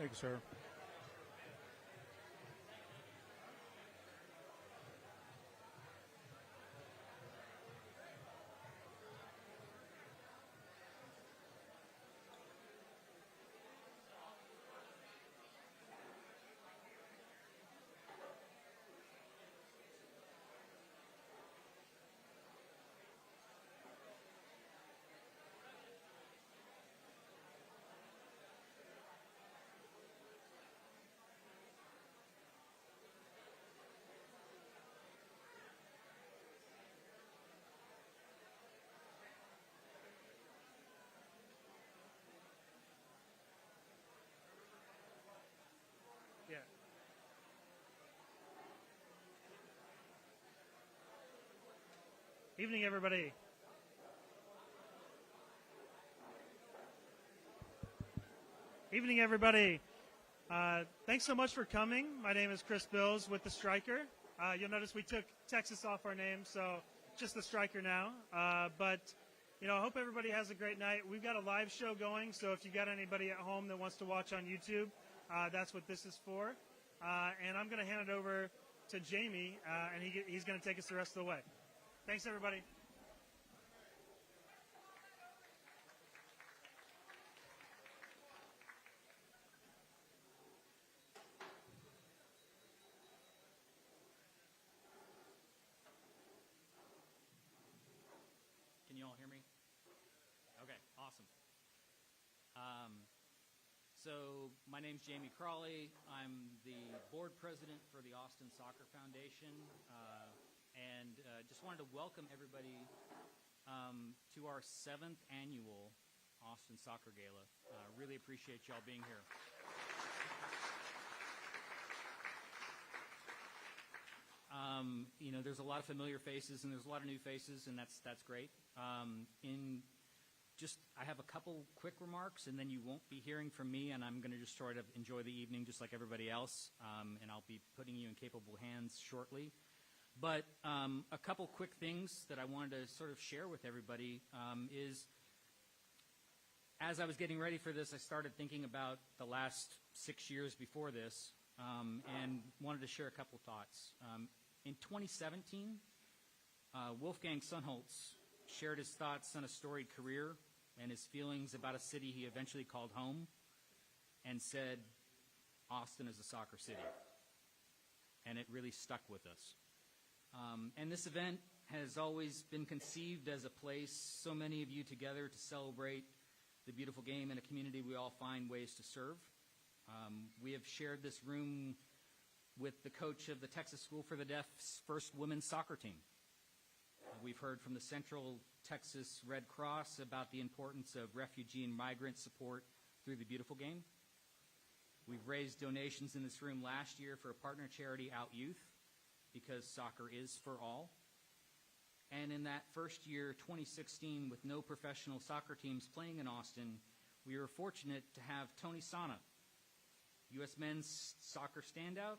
Thank you, sir. Yeah. Evening, everybody. Evening, everybody. Thanks so much for coming. My name is Chris Bils with the Striker. You'll notice we took Texas off our name, so just the Striker now. But I hope everybody has a great night. We've got a live show going, so if you got anybody at home that wants to watch on YouTube, that's what this is for. And I'm going to hand it over to Jamie, and he's going to take us the rest of the way. Thanks, everybody. Can you all hear me? Okay, awesome. So my name's Jamie Crawley. I'm the board president for the Austin Soccer Foundation, and just wanted to welcome everybody to our 7th annual Austin Soccer Gala. Really appreciate y'all being here. There's a lot of familiar faces and there's a lot of new faces, and that's great. I have a couple quick remarks, and then you won't be hearing from me, and I'm going to just sort of enjoy the evening just like everybody else, and I'll be putting you in capable hands shortly. But a couple quick things that I wanted to sort of share with everybody is, as I was getting ready for this, I started thinking about the last 6 years before this, and wanted to share a couple thoughts. In 2017, Wolfgang Sundholz shared his thoughts on a storied career and his feelings about a city he eventually called home, and said, Austin is a soccer city. And it really stuck with us. And this event has always been conceived as a place, so many of you together to celebrate the beautiful game in a community we all find ways to serve. We have shared this room with the coach of the Texas School for the Deaf's first women's soccer team. We've heard from the Central Texas Red Cross about the importance of refugee and migrant support through the beautiful game. We've raised donations in this room last year for a partner charity, Out Youth, because soccer is for all. And in that first year, 2016, with no professional soccer teams playing in Austin, we were fortunate to have Tony Sana, U.S. men's soccer standout,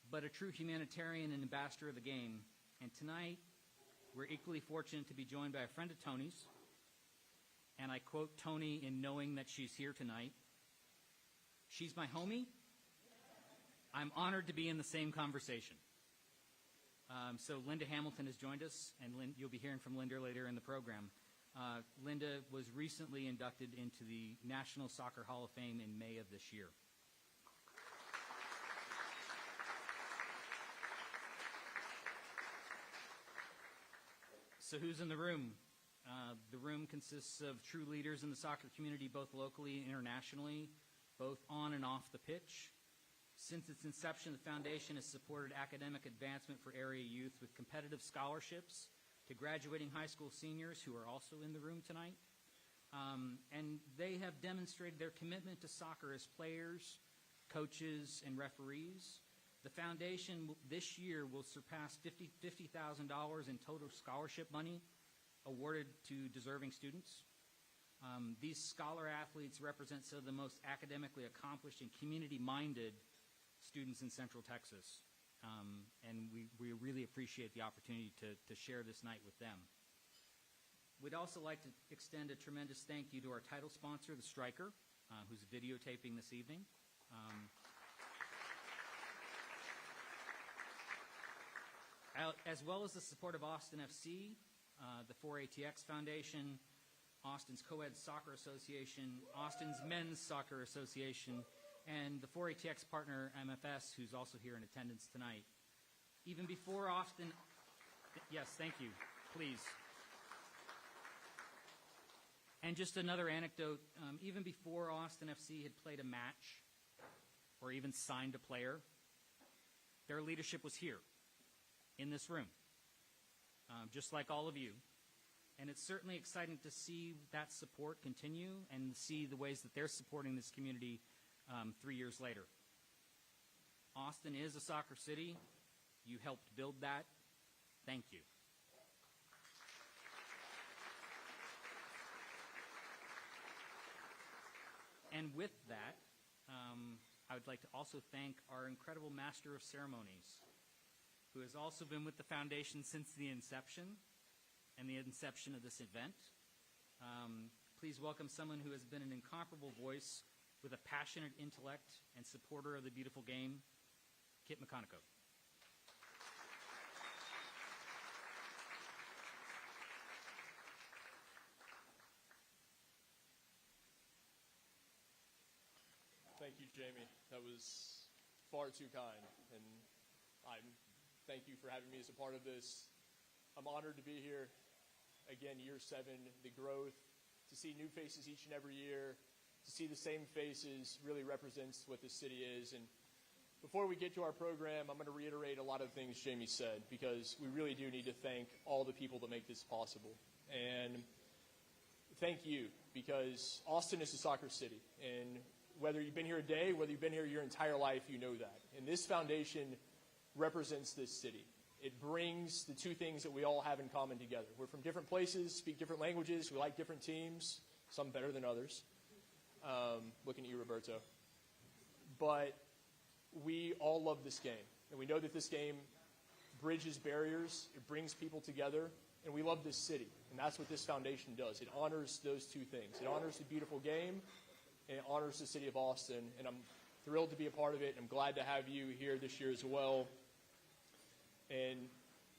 but a true humanitarian and ambassador of the game. And tonight, we're equally fortunate to be joined by a friend of Tony's, and I quote Tony in knowing that she's here tonight. She's my homie. I'm honored to be in the same conversation. So Linda Hamilton has joined us, and you'll be hearing from Linda later in the program. Linda was recently inducted into the National Soccer Hall of Fame in May of this year. So who's in the room? The room consists of true leaders in the soccer community, both locally and internationally, both on and off the pitch. Since its inception, the foundation has supported academic advancement for area youth with competitive scholarships to graduating high school seniors who are also in the room tonight. And they have demonstrated their commitment to soccer as players, coaches, and referees. The foundation this year will surpass $50,000 in total scholarship money awarded to deserving students. These scholar athletes represent some of the most academically accomplished and community-minded students in Central Texas. And we really appreciate the opportunity to share this night with them. We'd also like to extend a tremendous thank you to our title sponsor, The Striker, who's videotaping this evening. As well as the support of Austin FC, the 4ATX Foundation, Austin's Co-ed Soccer Association, Austin's Men's Soccer Association, and the 4ATX partner MFS, who's also here in attendance tonight. Even before Austin, yes, thank you, please. And just another anecdote, even before Austin FC had played a match or even signed a player, their leadership was here in this room, just like all of you. And it's certainly exciting to see that support continue and see the ways that they're supporting this community 3 years later. Austin is a soccer city. You helped build that. Thank you. And with that, I would like to also thank our incredible Master of Ceremonies, who has also been with the foundation since the inception and the inception of this event. Please welcome someone who has been an incomparable voice with a passionate intellect and supporter of the beautiful game, Kit McConaughey. Thank you, Jamie. That was far too kind, and thank you for having me as a part of this. I'm honored to be here. Again, year 7, the growth, to see new faces each and every year, to see the same faces really represents what this city is. And before we get to our program, I'm going to reiterate a lot of things Jamie said, because we really do need to thank all the people that make this possible. And thank you, because Austin is a soccer city, and whether you've been here a day, whether you've been here your entire life, you know that. And this foundation represents this city. It brings the two things that we all have in common together. We're from different places, speak different languages, we like different teams, some better than others. Looking at you, Roberto. But we all love this game. And we know that this game bridges barriers, it brings people together, and we love this city. And that's what this foundation does. It honors those two things. It honors the beautiful game, and it honors the city of Austin. And I'm thrilled to be a part of it. I'm glad to have you here this year as well. And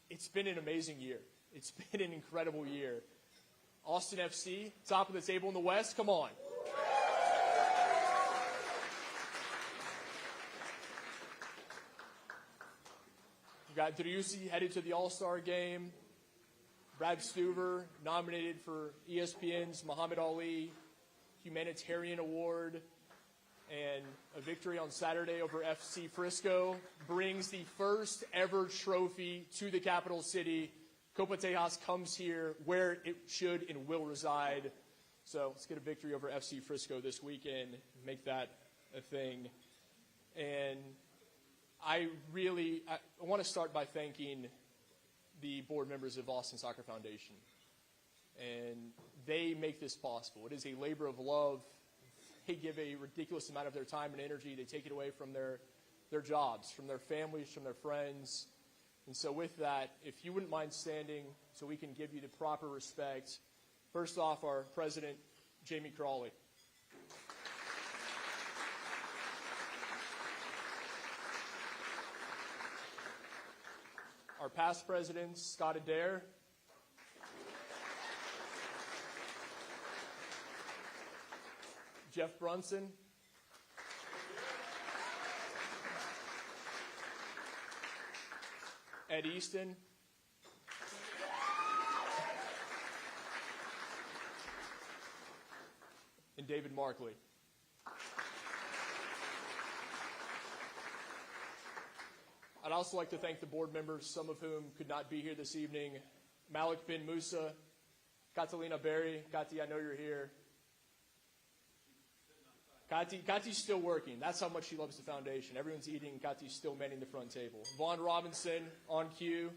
it's been an amazing year. It's been an incredible year. Austin FC, top of the table in the West. Come on. You got Driussi headed to the All-Star game. Brad Stuver nominated for ESPN's Muhammad Ali Humanitarian Award. And a victory on Saturday over FC Frisco brings the first ever trophy to the capital city. Copa Tejas comes here where it should and will reside. So let's get a victory over FC Frisco this weekend, make that a thing. And I want to start by thanking the board members of Austin Soccer Foundation. And they make this possible. It is a labor of love. They give a ridiculous amount of their time and energy. They take it away from their jobs, from their families, from their friends. And so with that, if you wouldn't mind standing so we can give you the proper respect. First off, our president, Jamie Crawley. Our past presidents, Scott Adair. Jeff Brunson. Ed Easton. And David Markley. I'd also like to thank the board members, some of whom could not be here this evening. Malik bin Musa, Catalina Berry. Kati, I know you're here. Kati's still working. That's how much she loves the foundation. Everyone's eating. Kati's still manning the front table. Vaughn Robinson on cue.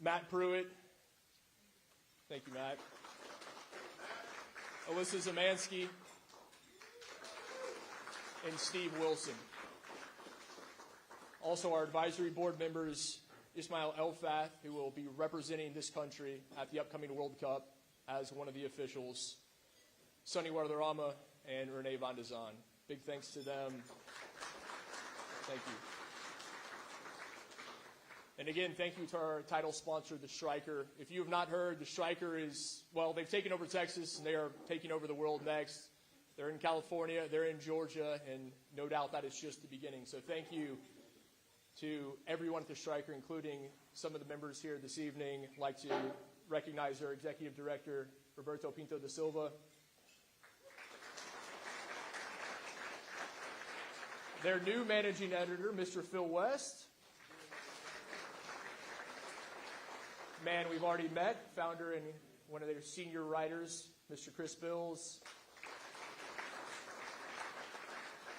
Matt Pruitt. Thank you, Matt. Alyssa Zamansky. And Steve Wilson. Also, our advisory board members, Ismail Elfath, who will be representing this country at the upcoming World Cup as one of the officials. Sonny Guadarrama, and Renee Van de Zaan. Big thanks to them. Thank you. And again, thank you to our title sponsor, the Striker. If you have not heard, the Striker is, well, they've taken over Texas, and they are taking over the world next. They're in California, they're in Georgia, and no doubt that is just the beginning. So thank you to everyone at the Striker, including some of the members here this evening. I'd like to recognize their executive director, Roberto Pinto da Silva. Their new managing editor, Mr. Phil West. Man we've already met, founder and one of their senior writers, Mr. Chris Bils.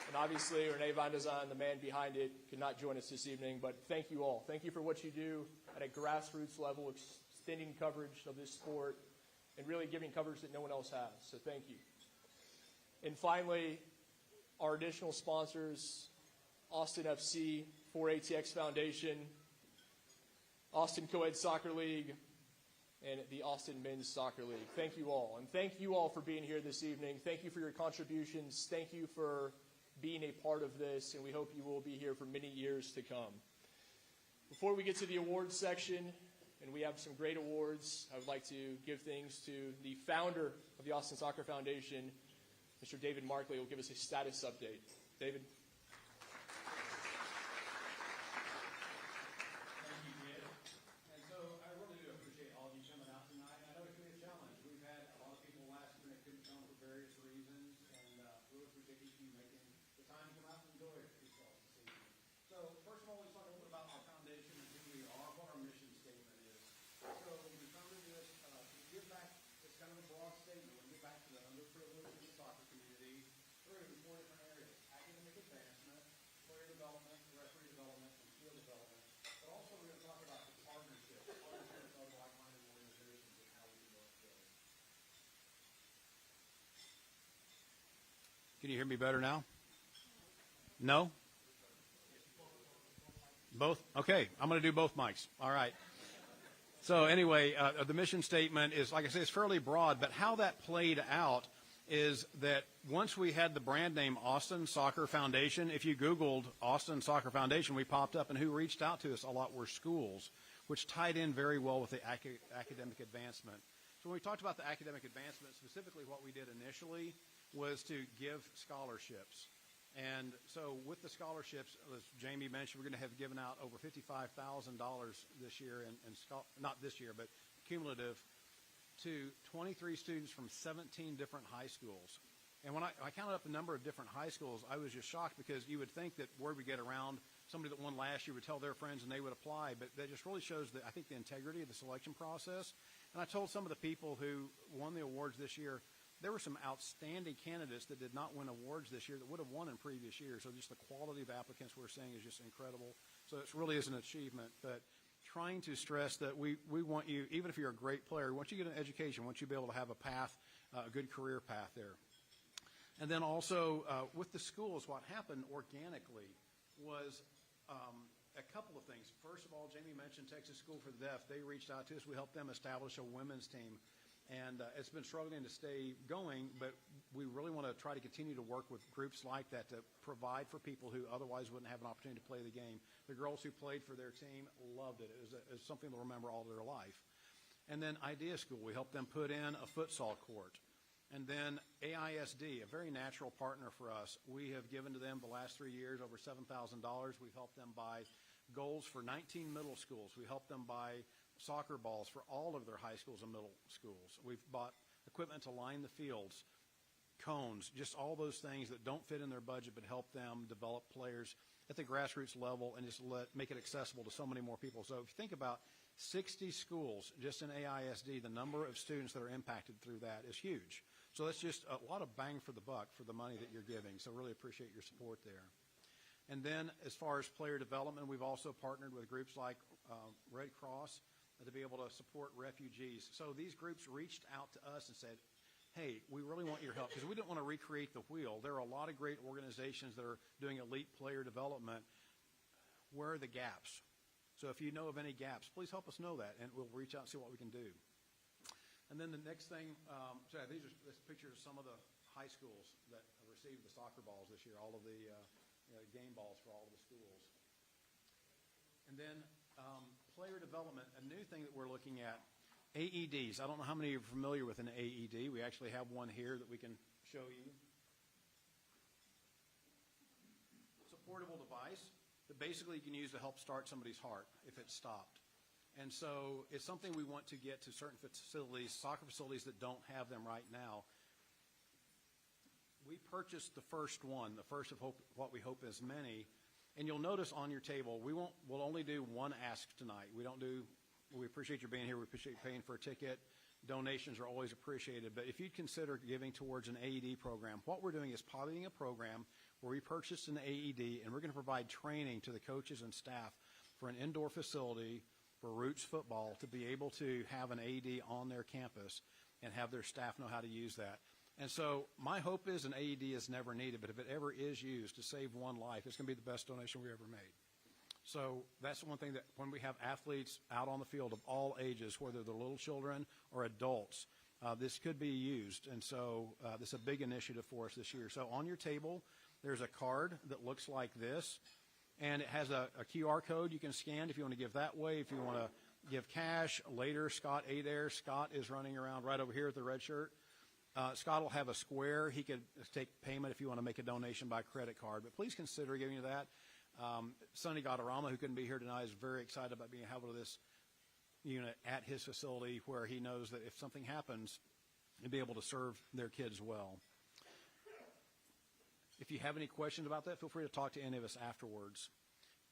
And obviously, Renee Van de Zaan, the man behind it, could not join us this evening, but thank you all. Thank you for what you do at a grassroots level, extending coverage of this sport and really giving coverage that no one else has. So thank you. And finally, our additional sponsors, Austin FC, 4ATX Foundation, Austin Co-ed Soccer League, and the Austin Men's Soccer League. Thank you all. And thank you all for being here this evening. Thank you for your contributions. Thank you for being a part of this, and we hope you will be here for many years to come. Before we get to the awards section, and we have some great awards, I would like to give things to the founder of the Austin Soccer Foundation, Mr. David Markley, who will give us a status update. David. Can you hear me better now? No? Both? Okay, I'm going to do both mics. All right. So anyway, the mission statement is, like I say, it's fairly broad, but how that played out is that once we had the brand name Austin Soccer Foundation, if you Googled Austin Soccer Foundation, we popped up, and who reached out to us a lot were schools, which tied in very well with the academic advancement. So when we talked about the academic advancement, specifically what we did initially was to give scholarships. And so with the scholarships, as Jamie mentioned, we're going to have given out over $55,000 this year, not this year, but cumulative, to 23 students from 17 different high schools. And when I counted up the number of different high schools, I was just shocked, because you would think that word would get around, somebody that won last year would tell their friends and they would apply, but that just really shows, I think, the integrity of the selection process. And I told some of the people who won the awards this year, there were some outstanding candidates that did not win awards this year that would have won in previous years. So just the quality of applicants we're seeing is just incredible. So it really is an achievement. But trying to stress that we want you, even if you're a great player, once you get an education, once you be able to have a path, a good career path there. And then also with the schools, what happened organically was a couple of things. First of all, Jamie mentioned Texas School for the Deaf. They reached out to us. We helped them establish a women's team. And it's been struggling to stay going, but we really want to try to continue to work with groups like that to provide for people who otherwise wouldn't have an opportunity to play the game. The girls who played for their team loved it. It was something they'll remember all their life. And then Idea School, we helped them put in a futsal court. And then AISD, a very natural partner for us. We have given to them the last 3 years over $7,000. We've helped them buy goals for 19 middle schools. We helped them buy soccer balls for all of their high schools and middle schools. We've bought equipment to line the fields, cones, just all those things that don't fit in their budget but help them develop players at the grassroots level and just make it accessible to so many more people. So if you think about 60 schools just in AISD, the number of students that are impacted through that is huge. So that's just a lot of bang for the buck for the money that you're giving. So really appreciate your support there. And then as far as player development, we've also partnered with groups like Red Cross to be able to support refugees. So these groups reached out to us and said, hey, we really want your help, because we didn't want to recreate the wheel. There are a lot of great organizations that are doing elite player development. Where are the gaps? So if you know of any gaps, please help us know that, and we'll reach out and see what we can do. And then the next thing, this picture is some of the high schools that received the soccer balls this year, all of the game balls for all of the schools. And then player development, a new thing that we're looking at, AEDs. I don't know how many are familiar with an AED. We actually have one here that we can show you. It's a portable device that basically you can use to help start somebody's heart if it's stopped. And so it's something we want to get to certain facilities, soccer facilities that don't have them right now. We purchased the first one, the first of what we hope is many. And you'll notice on your table, we'll only do one ask tonight. We appreciate you being here. We appreciate you paying for a ticket. Donations are always appreciated. But if you'd consider giving towards an AED program, what we're doing is piloting a program where we purchased an AED, and we're going to provide training to the coaches and staff for an indoor facility for Roots football to be able to have an AED on their campus and have their staff know how to use that. And so my hope is an AED is never needed, but if it ever is used to save one life, it's going to be the best donation we ever made. So that's one thing that when we have athletes out on the field of all ages, whether they're little children or adults, this could be used. And so this is a big initiative for us this year. So on your table, there's a card that looks like this. And it has a QR code you can scan if you want to give that way. If you want to give cash, later, Scott Adair. Scott is running around right over here with the red shirt. Scott will have a square. He could take payment if you want to make a donation by credit card. But please consider giving that. Sonny Gadarama, who couldn't be here tonight, is very excited about being able to this unit at his facility where he knows that if something happens, he'll be able to serve their kids well. If you have any questions about that, feel free to talk to any of us afterwards.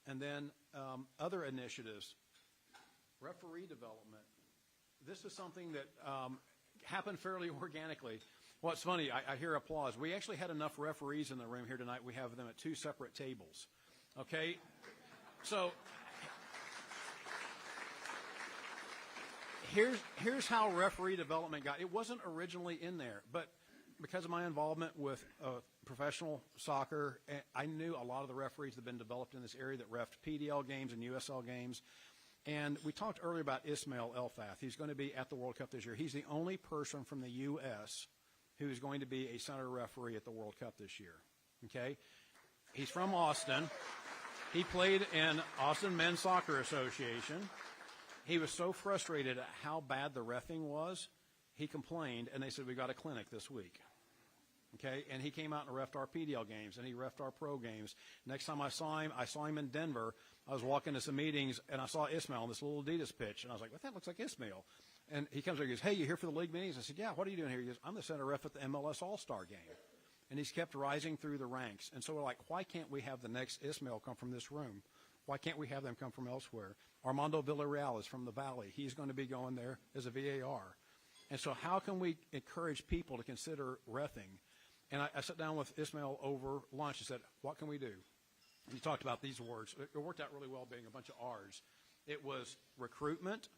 And then other initiatives, referee development. This is something that happened fairly organically. Well, it's funny, I hear applause. We actually had enough referees in the room here tonight. We have them at 2 separate tables. Okay? So here's how referee development got. It wasn't originally in there, but because of my involvement with professional soccer, I knew a lot of the referees that have been developed in this area that reffed PDL games and USL games. And we talked earlier about Ismail Elfath. He's going to be at the World Cup this year. He's the only person from the U.S. who is going to be a center referee at the World Cup this year. Okay? He's from Austin. He played in Austin Men's Soccer Association. He was so frustrated at how bad the reffing was, he complained, and they said, we got a clinic this week. Okay, and he came out and reffed our PDL games, and he reffed our pro games. Next time I saw him in Denver. I was walking to some meetings, and I saw Ismail on this little Adidas pitch, and I was like, what, that looks like Ismail. And he comes over and goes, hey, you here for the league meetings? I said, yeah, what are you doing here? He goes, I'm the center ref at the MLS All-Star game. And he's kept rising through the ranks. And so we're like, why can't we have the next Ismail come from this room? Why can't we have them come from elsewhere? Armando Villarreal is from the Valley. He's going to be going there as a VAR. And so how can we encourage people to consider reffing? And I sat down with Ismail over lunch and said, what can we do? And he talked about these words. It worked out really well being a bunch of R's. It was recruitment.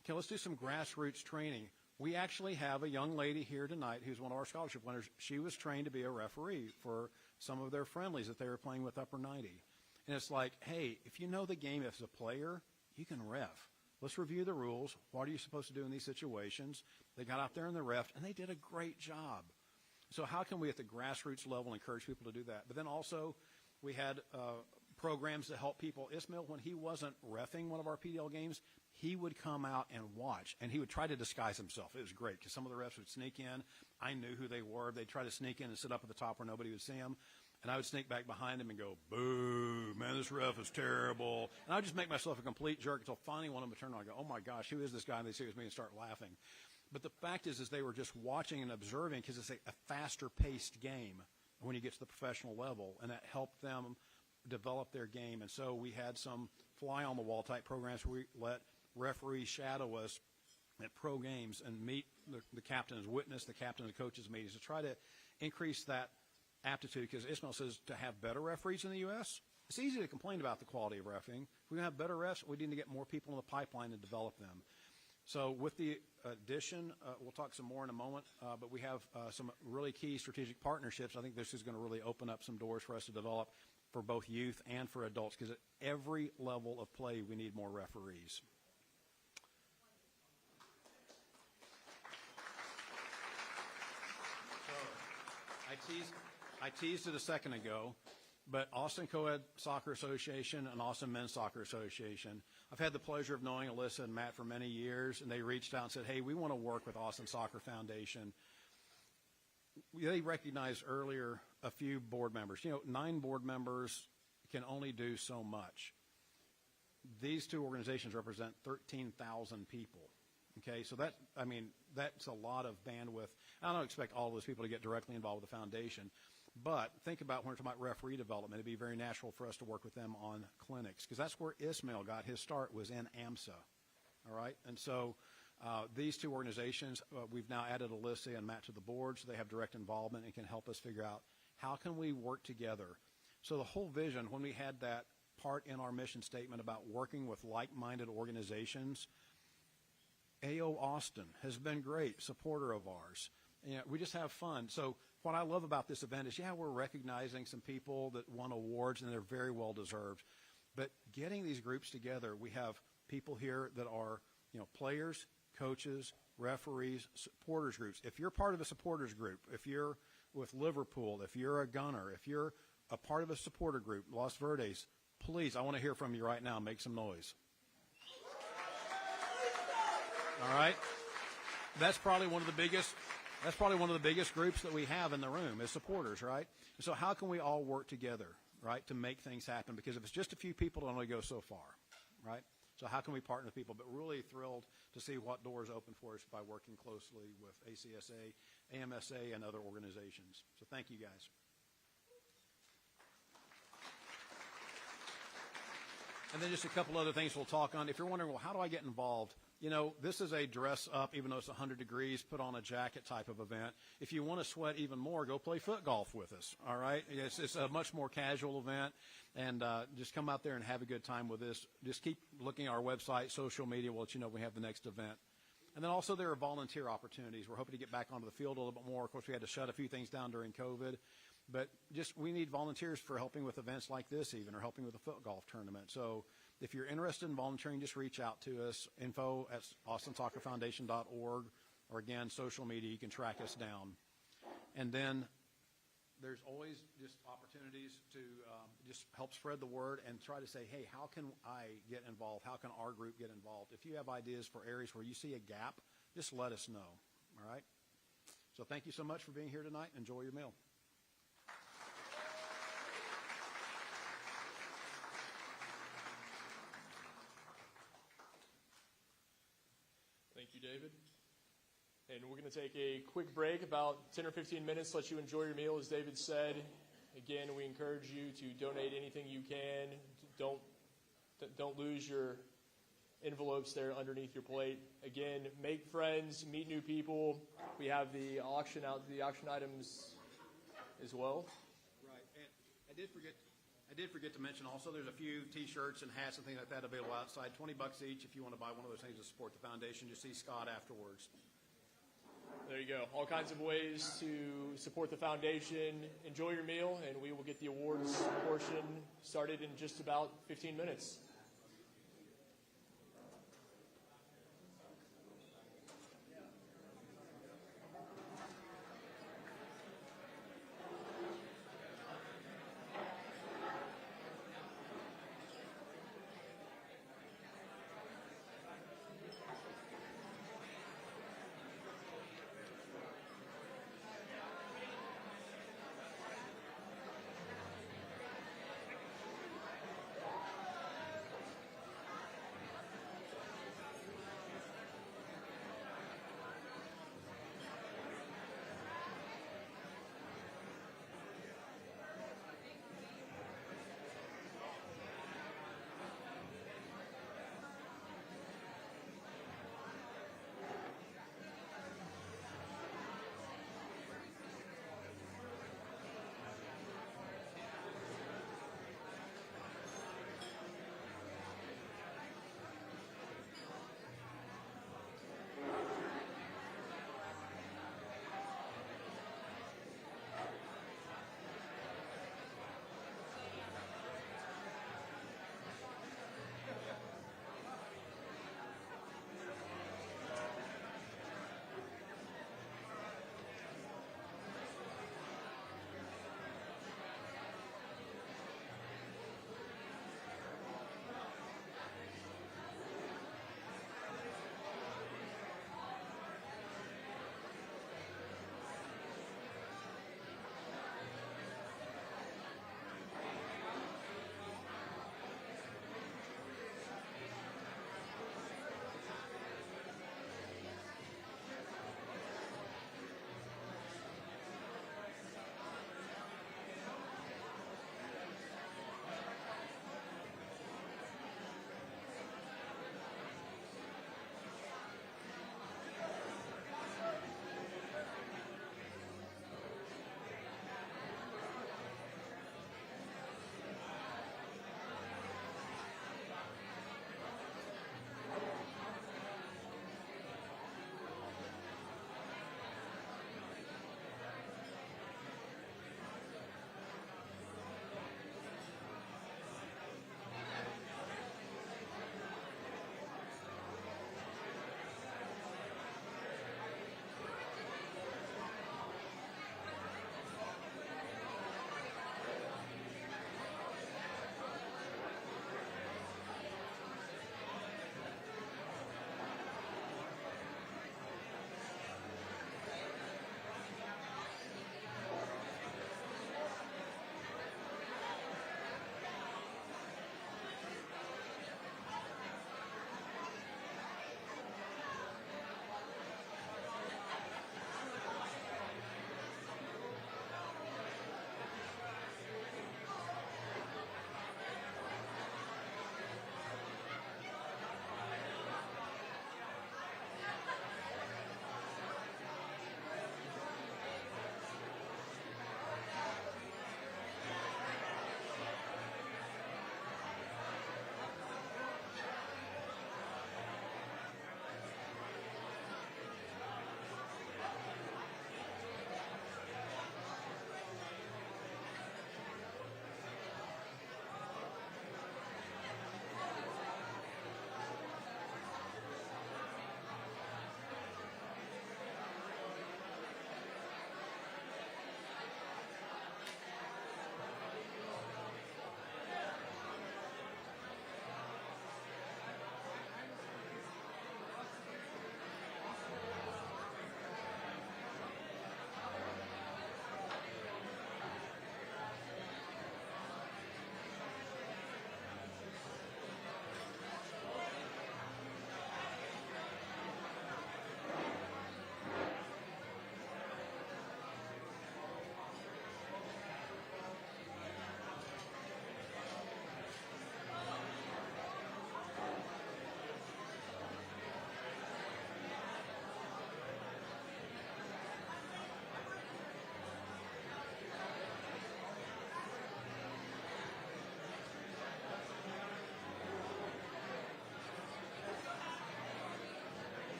Okay, let's do some grassroots training. We actually have a young lady here tonight who's one of our scholarship winners. She was trained to be a referee for some of their friendlies that they were playing with Upper 90. And it's like, hey, if you know the game as a player, you can ref. Let's review the rules. What are you supposed to do in these situations? They got out there in the ref, and they did a great job. So how can we at the grassroots level encourage people to do that? But then also we had programs to help people. Ismail, when he wasn't reffing one of our PDL games, he would come out and watch, and he would try to disguise himself. It was great because some of the refs would sneak in. I knew who they were. They'd try to sneak in and sit up at the top where nobody would see them. And I would sneak back behind him and go, boo, man, this ref is terrible. And I would just make myself a complete jerk until finally one of them would turn around and go, oh, my gosh, who is this guy? And they see it was me and start laughing. But the fact is they were just watching and observing because it's a faster-paced game when you get to the professional level, and that helped them develop their game. And so we had some fly-on-the-wall type programs where we let referees shadow us at pro games and meet the captain as witness, the captain and coaches meetings to try to increase that aptitude, because Ismail says to have better referees in the U.S., it's easy to complain about the quality of refereeing. If we have better refs, we need to get more people in the pipeline to develop them. So with the addition, we'll talk some more in a moment, but we have some really key strategic partnerships. I think this is going to really open up some doors for us to develop for both youth and for adults, because at every level of play, we need more referees. I teased it a second ago, but Austin Co-ed Soccer Association and Austin Men's Soccer Association, I've had the pleasure of knowing Alyssa and Matt for many years, and they reached out and said, hey, we want to work with Austin Soccer Foundation. They recognized earlier a few board members. 9 board members can only do so much. These two organizations represent 13,000 people. Okay, so that's a lot of bandwidth. I don't expect all of those people to get directly involved with the foundation, but think about when we're talking about referee development. It'd be very natural for us to work with them on clinics, because that's where Ismail got his start, was in AMSA. All right, and so these two organizations, we've now added Alyssa and Matt to the board, so they have direct involvement and can help us figure out how can we work together. So the whole vision, when we had that part in our mission statement about working with like-minded organizations, AO Austin has been great supporter of ours. We just have fun. So what I love about this event is, we're recognizing some people that won awards, and they're very well deserved. But getting these groups together, we have people here that are, players, coaches, referees, supporters groups. If you're part of a supporters group, if you're with Liverpool, if you're a Gunner, if you're a part of a supporter group, Los Verdes, please, I want to hear from you right now. Make some noise. All right, that's probably one of the biggest groups that we have in the room is supporters, right? So how can we all work together, right, to make things happen? Because if it's just a few people, it'll only go so far, right? So how can we partner with people? But really thrilled to see what doors open for us by working closely with ACSA, AMSA, and other organizations. So thank you, guys. And then just a couple other things we'll talk on. If you're wondering, well, how do I get involved? This is a dress up, even though it's 100 degrees, put on a jacket type of event. If you want to sweat even more, go play foot golf with us, all right? It's a much more casual event, and just come out there and have a good time with this. Just keep looking at our website, social media. We'll let you know when we have the next event. And then also there are volunteer opportunities. We're hoping to get back onto the field a little bit more. Of course, we had to shut a few things down during COVID. But we need volunteers for helping with events like this even, or helping with a foot golf tournament. So if you're interested in volunteering, just reach out to us, info@austinsoccerfoundation.org, or again, social media, you can track us down. And then there's always just opportunities to just help spread the word and try to say, hey, how can I get involved? How can our group get involved? If you have ideas for areas where you see a gap, just let us know, all right? So thank you so much for being here tonight. Enjoy your meal. Thank you, David. And we're going to take a quick break, about 10 or 15 minutes, let you enjoy your meal, as David said. Again, we encourage you to donate anything you can. Don't lose your envelopes there underneath your plate. Again, make friends, meet new people. We have the auction items as well. Right, and I did forget to mention also there's a few T-shirts and hats and things like that available outside, $20 each if you want to buy one of those things to support the foundation. Just see Scott afterwards. There you go. All kinds of ways to support the foundation. Enjoy your meal, and we will get the awards portion started in just about 15 minutes.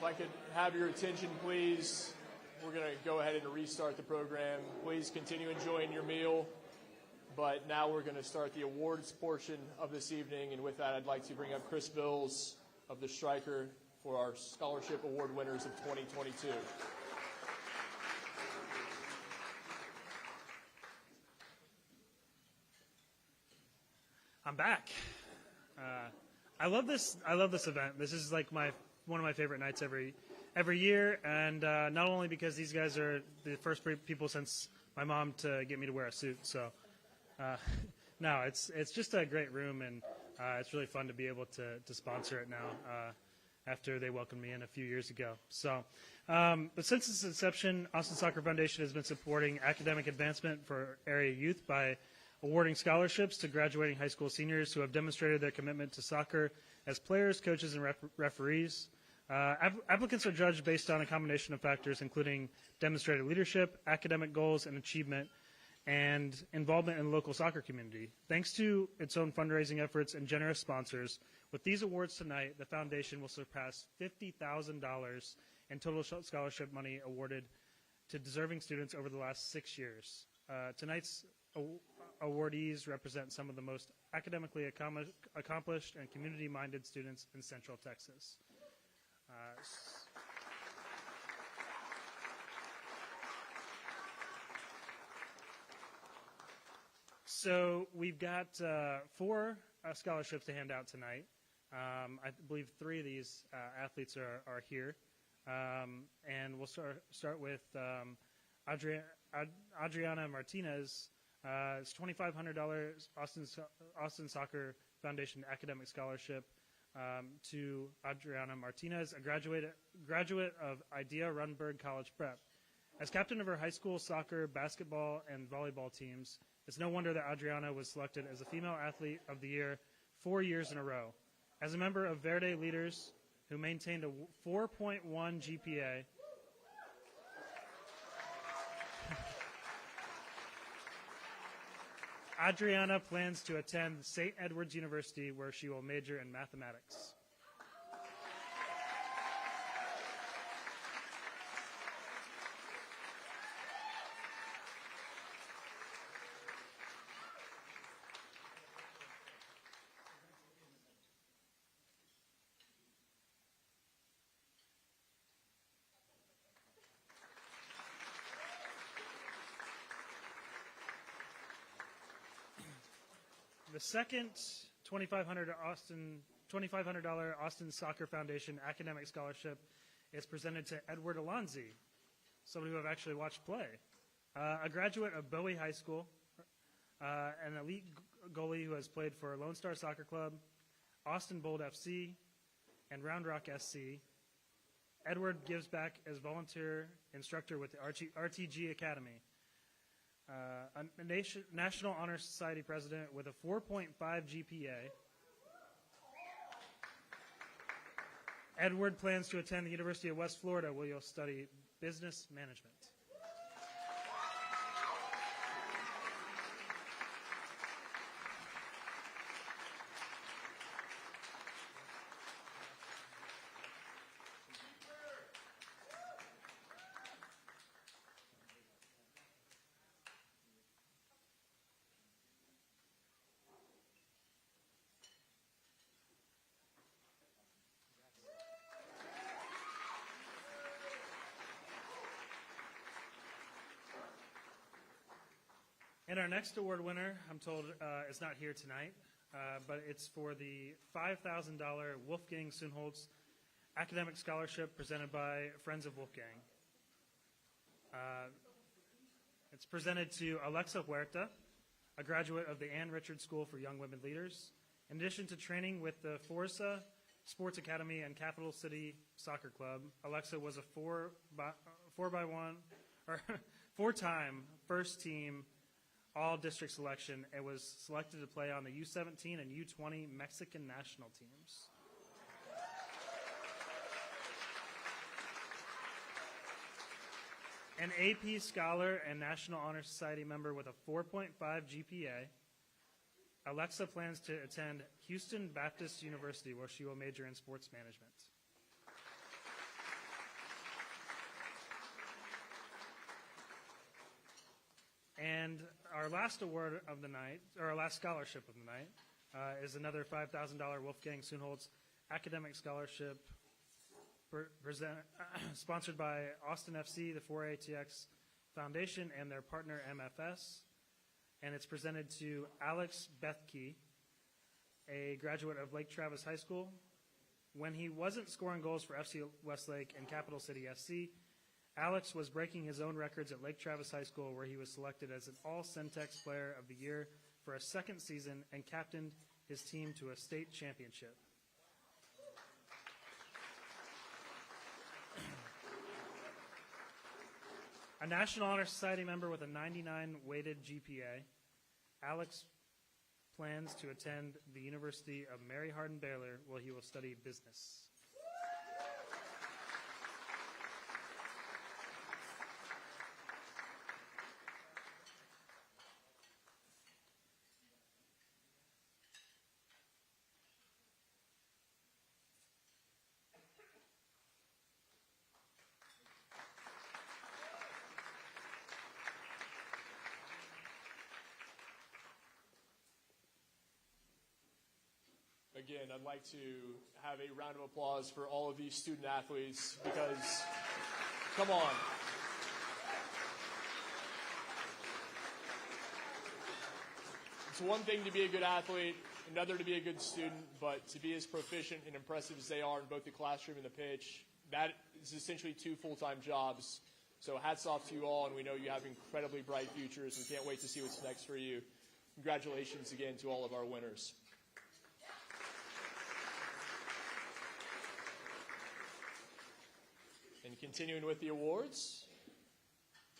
I could have your attention, please. We're going to go ahead and restart the program. Please continue enjoying your meal. But now we're going to start the awards portion of this evening. And with that, I'd like to bring up Chris Bils of the Striker for our Scholarship Award winners of 2022. I'm back. I love this event. This is like one of my favorite nights every year, and not only because these guys are the first people since my mom to get me to wear a suit. So, no, it's just a great room, and it's really fun to be able to sponsor it now after they welcomed me in a few years ago. So, but since its inception, Austin Soccer Foundation has been supporting academic advancement for area youth by awarding scholarships to graduating high school seniors who have demonstrated their commitment to soccer as players, coaches, and referees. Applicants are judged based on a combination of factors, including demonstrated leadership, academic goals and achievement, and involvement in the local soccer community. Thanks to its own fundraising efforts and generous sponsors, with these awards tonight, the foundation will surpass $50,000 in total scholarship money awarded to deserving students over the last 6 years. Tonight's awardees represent some of the most academically accomplished and community-minded students in Central Texas. So we've got 4 scholarships to hand out tonight. I believe 3 of these athletes are here. And we'll start with Adriana Martinez. It's $2,500 Austin Soccer Foundation Academic Scholarship to Adriana Martinez, a graduate of Idea Runberg College Prep. As captain of her high school soccer, basketball, and volleyball teams, it's no wonder that Adriana was selected as a Female Athlete of the Year 4 years in a row. As a member of Verde Leaders, who maintained a 4.1 GPA, Adriana plans to attend St. Edward's University, where she will major in mathematics. The second $2,500 Austin Soccer Foundation Academic Scholarship is presented to Edward Alonzi, somebody who I've actually watched play, a graduate of Bowie High School, an elite goalie who has played for Lone Star Soccer Club, Austin Bold FC, and Round Rock SC. Edward gives back as volunteer instructor with the RTG Academy. A National Honor Society president with a 4.5 GPA. Edward plans to attend the University of West Florida, where he'll study business management. And our next award winner, I'm told, is not here tonight, but it's for the $5,000 Wolfgang Sunholz Academic Scholarship presented by Friends of Wolfgang. It's presented to Alexa Huerta, a graduate of the Ann Richards School for Young Women Leaders. In addition to training with the Forza Sports Academy and Capital City Soccer Club, Alexa was a four-time first team all-district selection and was selected to play on the U17 and U20 Mexican national teams. An AP Scholar and National Honor Society member with a 4.5 GPA, Alexa plans to attend Houston Baptist University, where she will major in sports management. And our last award of the night, or our last scholarship of the night, is another $5,000 Wolfgang Sunholtz Academic Scholarship sponsored by Austin FC, the 4ATX Foundation, and their partner MFS. And it's presented to Alex Bethke, a graduate of Lake Travis High School. When he wasn't scoring goals for FC Westlake and Capital City SC, Alex was breaking his own records at Lake Travis High School, where he was selected as an All-Centex Player of the Year for a second season and captained his team to a state championship. A National Honor Society member with a 99 weighted GPA, Alex plans to attend the University of Mary Hardin-Baylor, where he will study business. Again, I'd like to have a round of applause for all of these student athletes because, come on. It's one thing to be a good athlete, another to be a good student, but to be as proficient and impressive as they are in both the classroom and the pitch, that is essentially two full-time jobs. So hats off to you all, and we know you have incredibly bright futures. We can't wait to see what's next for you. Congratulations again to all of our winners. And continuing with the awards,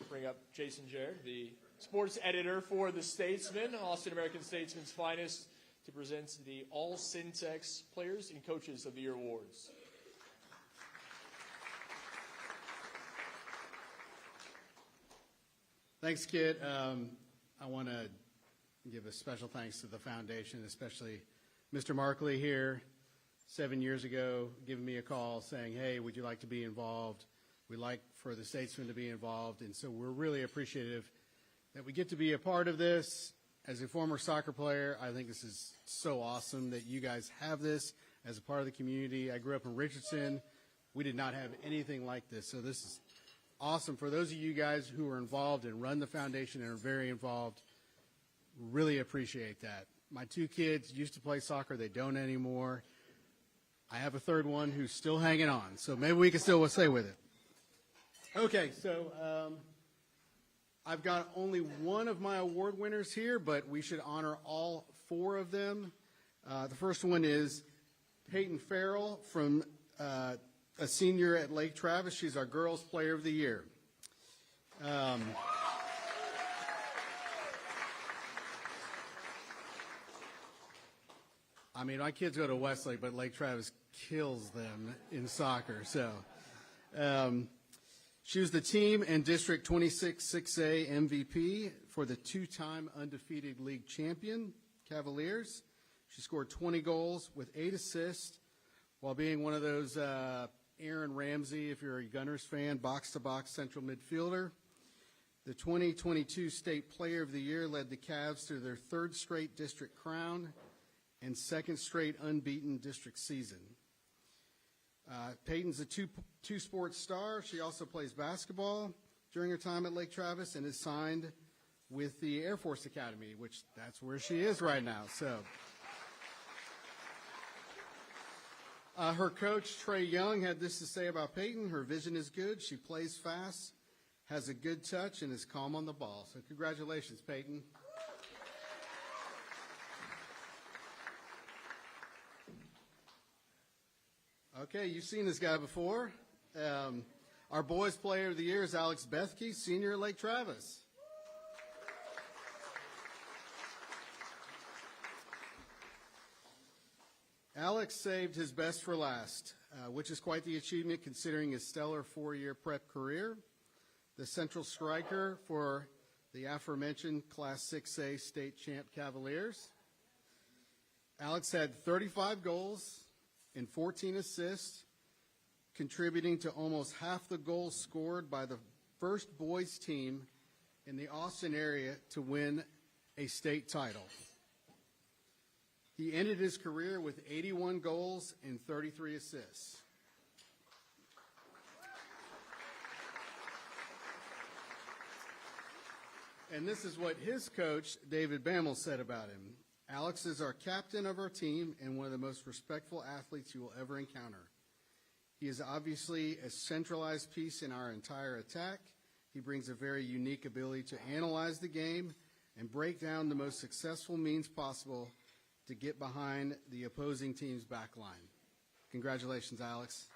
bring up Jason Jared, the sports editor for The Statesman, Austin American Statesman's Finest, to present the All Centex Players and Coaches of the Year awards. Thanks, Kit. I want to give a special thanks to the foundation, especially Mr. Markley here. 7 years ago, giving me a call saying, hey, would you like to be involved? We'd like for the Statesman to be involved. And so we're really appreciative that we get to be a part of this. As a former soccer player, I think this is so awesome that you guys have this as a part of the community. I grew up in Richardson. We did not have anything like this. So this is awesome. For those of you guys who are involved and run the foundation and are very involved, really appreciate that. My two kids used to play soccer. They don't anymore. I have a third one who's still hanging on, so maybe we can still stay with it. Okay, so I've got only one of my award winners here, but we should honor all four of them. The first one is Peyton Farrell, from a senior at Lake Travis. She's our Girls Player of the Year. I mean, my kids go to Westlake, but Lake Travis kills them in soccer. So she was the team and District 26 6A MVP for the two-time undefeated league champion, Cavaliers. She scored 20 goals with 8 assists while being one of those Aaron Ramsey, if you're a Gunners fan, box-to-box central midfielder. The 2022 State Player of the Year led the Cavs to their third straight district crown and second straight unbeaten district season. Peyton's a two-sport star. She also plays basketball during her time at Lake Travis and is signed with the Air Force Academy, which that's where she is right now. So, her coach, Trey Young, had this to say about Peyton. Her vision is good. She plays fast, has a good touch, and is calm on the ball. So congratulations, Peyton. Okay, you've seen this guy before. Our boys player of the year is Alex Bethke, senior at Lake Travis. Alex saved his best for last, which is quite the achievement considering his stellar 4-year prep career. The central striker for the aforementioned Class 6A state champ Cavaliers. Alex had 35 goals and 14 assists, contributing to almost half the goals scored by the first boys team in the Austin area to win a state title. He ended his career with 81 goals and 33 assists. And this is what his coach, David Bammel, said about him. Alex is our captain of our team and one of the most respectful athletes you will ever encounter. He is obviously a centralized piece in our entire attack. He brings a very unique ability to analyze the game and break down the most successful means possible to get behind the opposing team's back line. Congratulations, Alex.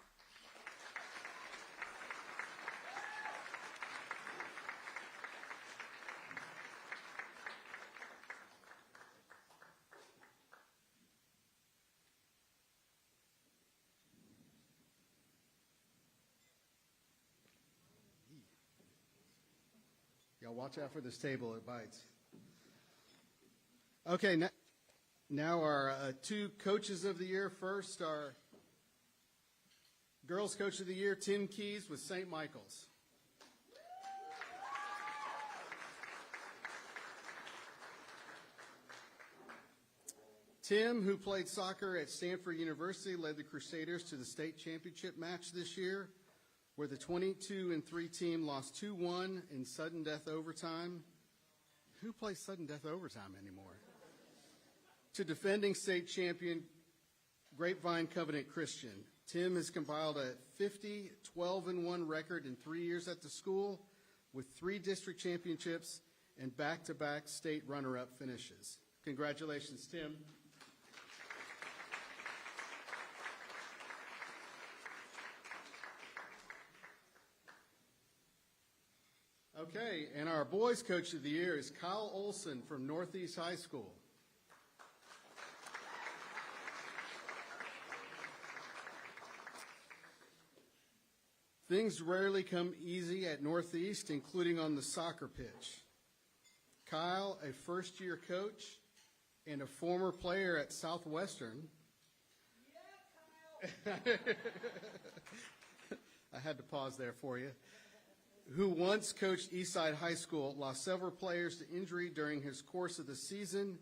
Y'all watch out for this table, it bites. Okay, now our two coaches of the year. First, our girls coach of the year, Tim Keys with St. Michael's. Tim, who played soccer at Stanford University, led the Crusaders to the state championship match this year, where the 22-3 team lost 2-1 in sudden death overtime. Who plays sudden death overtime anymore? To defending state champion Grapevine Covenant Christian. Tim has compiled a 50, 12-1 record in 3 years at the school with 3 district championships and back-to-back state runner-up finishes. Congratulations, Tim. Okay, and our boys coach of the year is Kyle Olson from Northeast High School. Things rarely come easy at Northeast, including on the soccer pitch. Kyle, a first-year coach and a former player at Southwestern. Yeah, Kyle! I had to pause there for you. Who once coached Eastside High School, lost several players to injury during his course of the season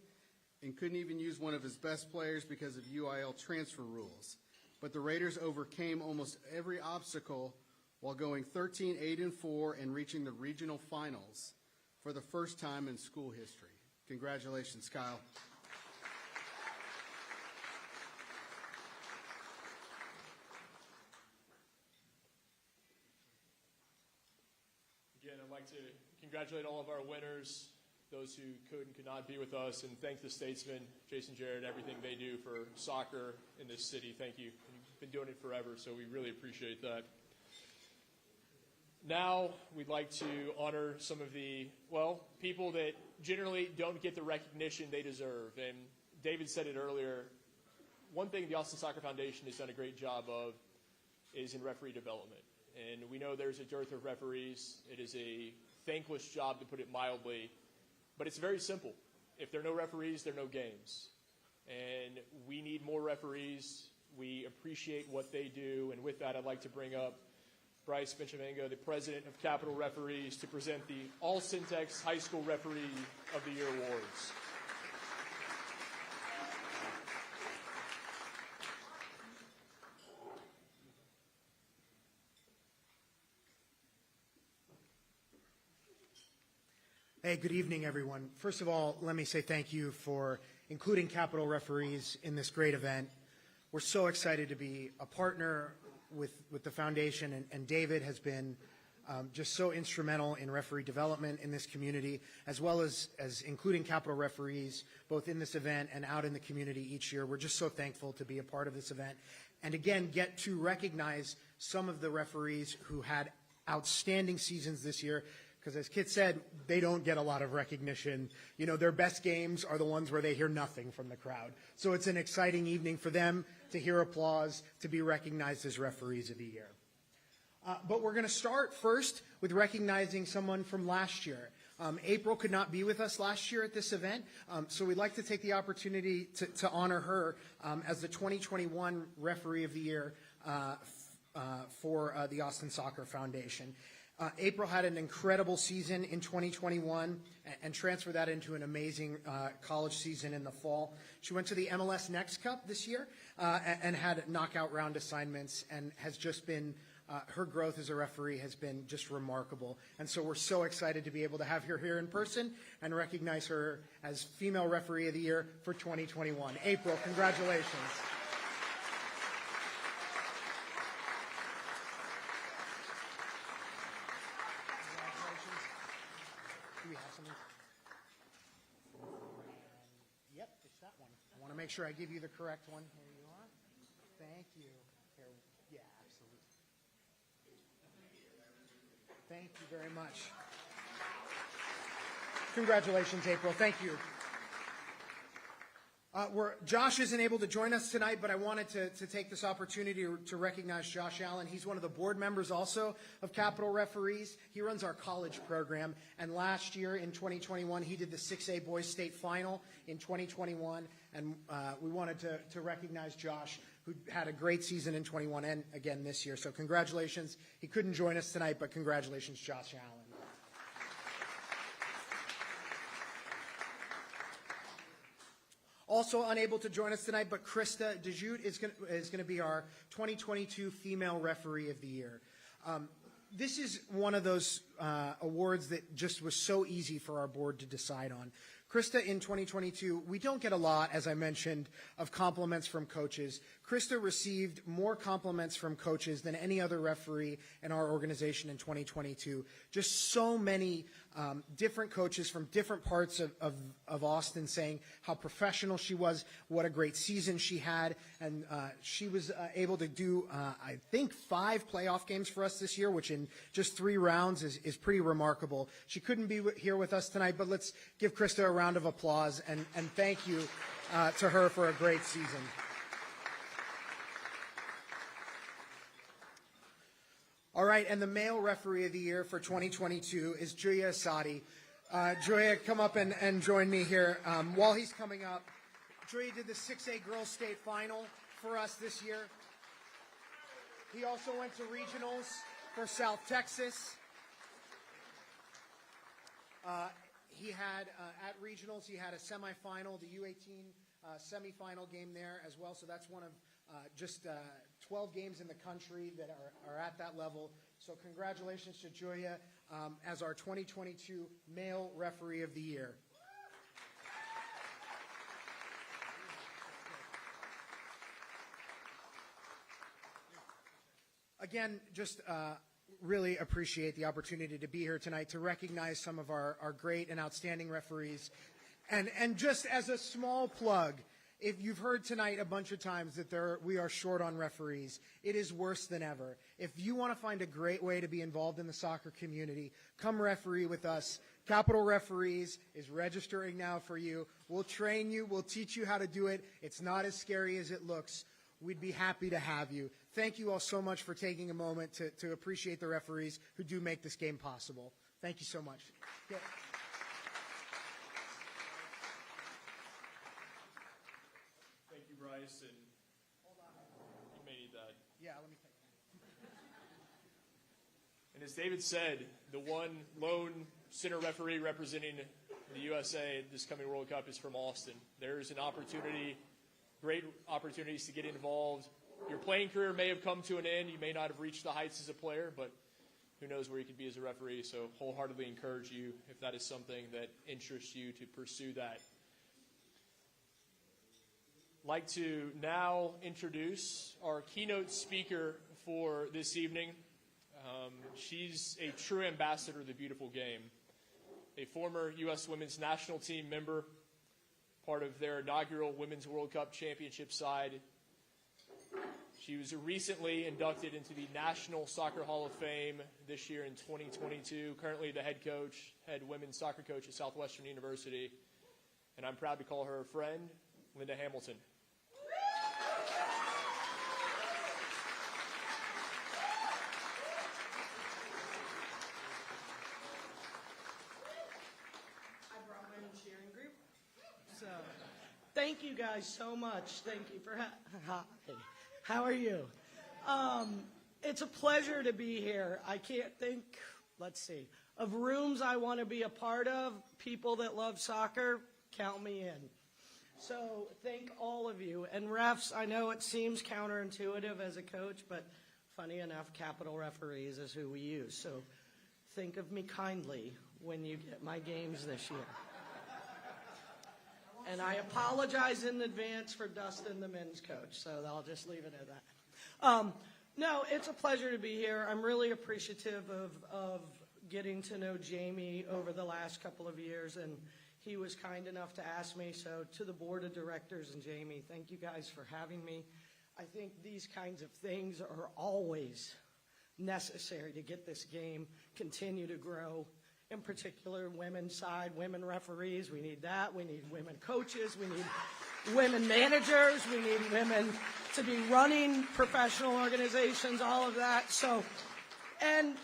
and couldn't even use one of his best players because of UIL transfer rules. But the Raiders overcame almost every obstacle while going 13-8-4 and reaching the regional finals for the first time in school history. Congratulations, Kyle. Again, I'd like to congratulate all of our winners, those who could and could not be with us, and thank the statesmen, Jason Jarrett, everything they do for soccer in this city. Thank you. You've been doing it forever, so we really appreciate that. Now we'd like to honor some of the, people that generally don't get the recognition they deserve. And David said it earlier, one thing the Austin Soccer Foundation has done a great job of is in referee development. And we know there's a dearth of referees. It is a thankless job, to put it mildly, but it's very simple. If there are no referees, there are no games. And we need more referees. We appreciate what they do. And with that, I'd like to bring up Bryce, Bishovango, the president of Capital Referees, to present the All Centex High School Referee of the Year awards. Hey, good evening, everyone. First of all, let me say thank you for including Capital Referees in this great event. We're so excited to be a partner with the foundation, and David has been just so instrumental in referee development in this community, as well as including Capital Referees both in this event and out in the community each year. We're just so thankful to be a part of this event, and again, get to recognize some of the referees who had outstanding seasons this year, because as Kit said, they don't get a lot of recognition. You know, their best games are the ones where they hear nothing from the crowd. So it's an exciting evening for them to hear applause, to be recognized as referees of the year. But we're going to start first with recognizing someone from last year. April could not be with us last year at this event, so we'd like to take the opportunity to honor her as the 2021 Referee of the Year for the Austin Soccer Foundation. April had an incredible season in 2021 and transferred that into an amazing college season in the fall. She went to the MLS Next Cup this year and had knockout round assignments and has just been her growth as a referee has been just remarkable. And so we're so excited to be able to have her here in person and recognize her as Female Referee of the Year for 2021. April, congratulations. Do we have something? Yep, it's that one. I want to make sure I give you the correct one. Here you are. Thank you. Here, yeah, absolutely. Thank you very much. Congratulations, April. Thank you. Josh isn't able to join us tonight, but I wanted to take this opportunity to recognize Josh Allen. He's one of the board members also of Capital Referees. He runs our college program, and last year in 2021, he did the 6A Boys State Final in 2021, and we wanted to recognize Josh, who had a great season in 21 and again this year. So congratulations. He couldn't join us tonight, but congratulations, Josh Allen. Also unable to join us tonight, but Krista DeJute is going to be our 2022 Female Referee of the Year. This is one of those awards that just was so easy for our board to decide on. Krista, in 2022, we don't get a lot, as I mentioned, of compliments from coaches. Krista received more compliments from coaches than any other referee in our organization in 2022. Just so many different coaches from different parts of Austin saying how professional she was, what a great season she had, and she was able to do, I think, 5 playoff games for us this year, which in just 3 rounds is pretty remarkable. She couldn't be here with us tonight, but let's give Krista a round of applause and thank you to her for a great season. All right, and the Male Referee of the Year for 2022 is Julia Asadi. Julia, come up and join me here. While he's coming up, Julia did the 6A Girls State Final for us this year. He also went to regionals for South Texas. He had, at regionals, he had a semifinal, the U18 semifinal game there as well. So that's one of just 12 games in the country that are at that level. So congratulations to Julia as our 2022 Male Referee of the Year. Again, just really appreciate the opportunity to be here tonight to recognize some of our great and outstanding referees. And just as a small plug, if you've heard tonight a bunch of times that we are short on referees, it is worse than ever. If you want to find a great way to be involved in the soccer community, come referee with us. Capital Referees is registering now for you. We'll train you. We'll teach you how to do it. It's not as scary as it looks. We'd be happy to have you. Thank you all so much for taking a moment to appreciate the referees who do make this game possible. Thank you so much. Yeah. Thank you, Bryce. And hold on. You may need that. Yeah, let me take that. And as David said, the one lone center referee representing the USA this coming World Cup is from Austin. There's an opportunity, great opportunities to get involved. Your playing career may have come to an end. You may not have reached the heights as a player, but who knows where you could be as a referee. So wholeheartedly encourage you, if that is something that interests you, to pursue that. I'd like to now introduce our keynote speaker for this evening. She's a true ambassador of the beautiful game, a former U.S. Women's National Team member, part of their inaugural Women's World Cup Championship side. She was recently inducted into the National Soccer Hall of Fame this year in 2022, currently the head women's soccer coach at Southwestern University, and I'm proud to call her a friend, Linda Hamilton. Thank you guys so much. Thank you for hi. How are you? It's a pleasure to be here. I can't think let's see, of rooms I want to be a part of, people that love soccer, count me in. So thank all of you. And refs, I know it seems counterintuitive as a coach, but funny enough, capital referees is who we use. So think of me kindly when you get my games this year. And I apologize in advance for Dustin, the men's coach, so I'll just leave it at that. No, it's a pleasure to be here. I'm really appreciative of getting to know Jamie over the last couple of years, and he was kind enough to ask me. So to the board of directors and Jamie, thank you guys for having me. I think these kinds of things are always necessary to get this game continue to grow. In particular, women's side, women referees, we need that. We need women coaches. We need women managers. We need women to be running professional organizations, all of that. So, and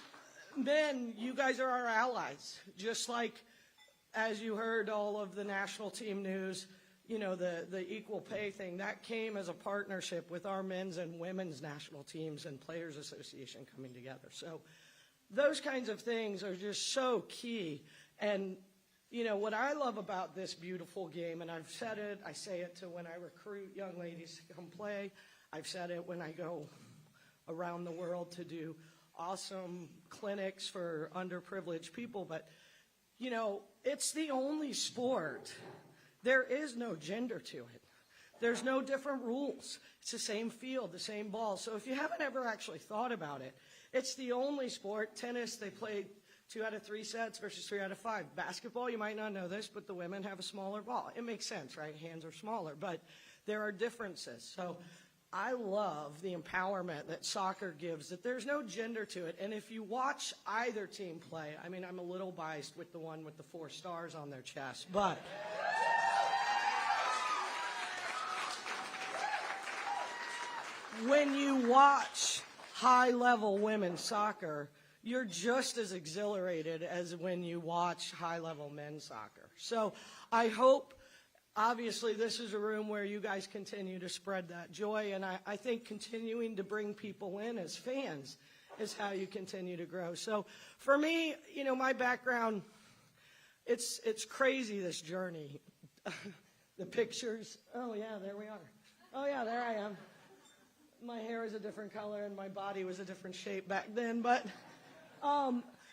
men, you guys are our allies. Just like, as you heard all of the national team news, you know, the equal pay thing, that came as a partnership with our men's and women's national teams and Players Association coming together. So those kinds of things are just so key. And, you know, what I love about this beautiful game, and I've said it, I say it to when I recruit young ladies to come play. I've said it when I go around the world to do awesome clinics for underprivileged people. But, you know, it's the only sport. There is no gender to it. There's no different rules. It's the same field, the same ball. So if you haven't ever actually thought about it, it's the only sport. Tennis, they play 2 out of 3 sets versus 3 out of 5. Basketball, you might not know this, but the women have a smaller ball. It makes sense, right? Hands are smaller, but there are differences. So I love the empowerment that soccer gives, that there's no gender to it. And if you watch either team play, I mean, I'm a little biased with the one with the 4 stars on their chest, but when you watch high-level women's soccer, you're just as exhilarated as when you watch high-level men's soccer. So I hope, obviously, this is a room where you guys continue to spread that joy, and I think continuing to bring people in as fans is how you continue to grow. So for me, you know, my background, it's crazy, this journey. The pictures, oh, yeah, there we are. Oh, yeah, there I am. My hair is a different color and my body was a different shape back then. But,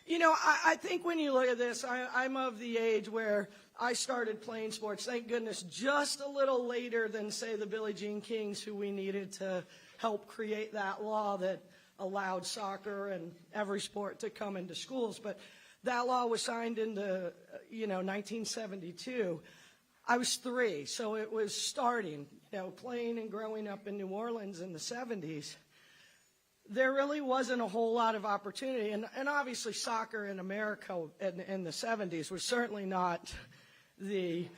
you know, I think when you look at this, I'm of the age where I started playing sports, thank goodness, just a little later than, say, the Billie Jean Kings, who we needed to help create that law that allowed soccer and every sport to come into schools. But that law was signed into, 1972. I was 3, so it was starting, playing and growing up in New Orleans in the 70s. There really wasn't a whole lot of opportunity. And obviously soccer in America in the 70s was certainly not the,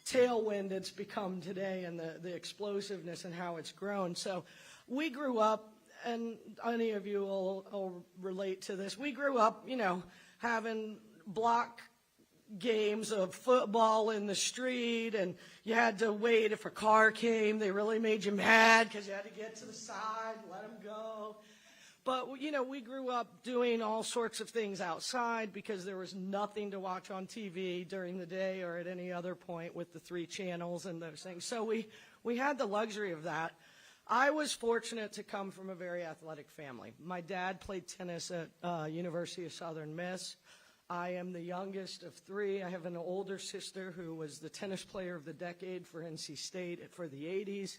tailwind it's become today and the explosiveness and how it's grown. So we grew up, and any of you will relate to this, we grew up, having block games of football in the street, and you had to wait if a car came. They really made you mad because you had to get to the side, let them go. But, we grew up doing all sorts of things outside because there was nothing to watch on TV during the day or at any other point with the 3 channels and those things. So we had the luxury of that. I was fortunate to come from a very athletic family. My dad played tennis at University of Southern Miss. I am the youngest of 3. I have an older sister who was the tennis player of the decade for NC State for the 80s.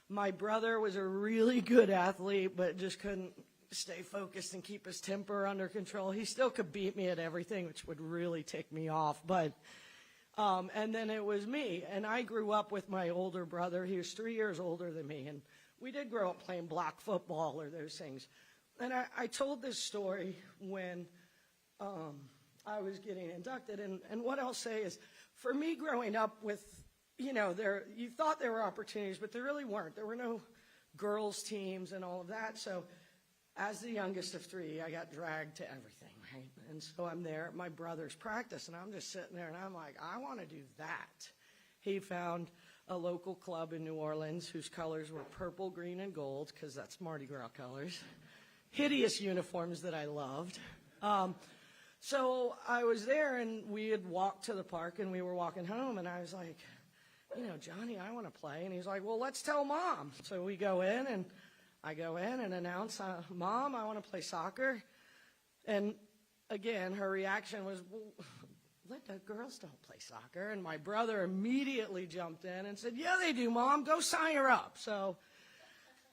My brother was a really good athlete, but just couldn't stay focused and keep his temper under control. He still could beat me at everything, which would really tick me off. But and then it was me, and I grew up with my older brother. He was 3 years older than me, and we did grow up playing block football or those things. And I told this story when I was getting inducted, and what I'll say is, for me growing up with, you thought there were opportunities, but there really weren't. There were no girls' teams and all of that. So as the youngest of 3, I got dragged to everything, right? And so I'm there at my brother's practice, and I'm just sitting there, and I'm like, I want to do that. He found a local club in New Orleans whose colors were purple, green, and gold, because that's Mardi Gras colors. hideous uniforms that I loved. So I was there, and we had walked to the park, and we were walking home, and I was like, Johnny, I want to play. And he's like, well, let's tell Mom. So we go in, and I go in and announce, Mom, I want to play soccer. And again, her reaction was, well, Linda, girls don't play soccer. And my brother immediately jumped in and said, yeah, they do, Mom. Go sign her up. So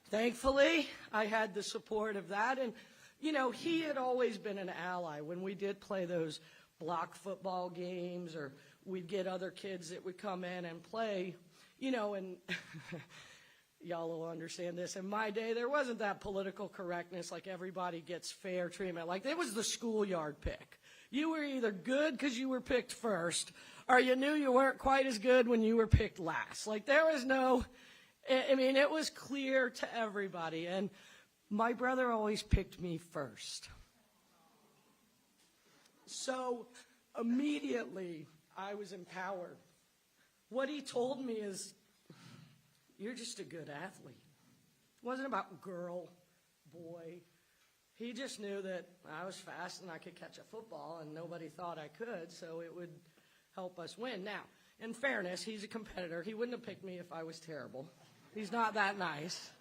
thankfully, I had the support of that. And, he had always been an ally. When we did play those block football games, or we'd get other kids that would come in and play, and y'all will understand this. In my day, there wasn't that political correctness, like everybody gets fair treatment. Like, it was the schoolyard pick. You were either good because you were picked first, or you knew you weren't quite as good when you were picked last. Like, there was no, it was clear to everybody. And my brother always picked me first. So immediately, I was empowered. What he told me is, you're just a good athlete. It wasn't about girl, boy. He just knew that I was fast and I could catch a football, and nobody thought I could, so it would help us win. Now, in fairness, he's a competitor. He wouldn't have picked me if I was terrible. He's not that nice.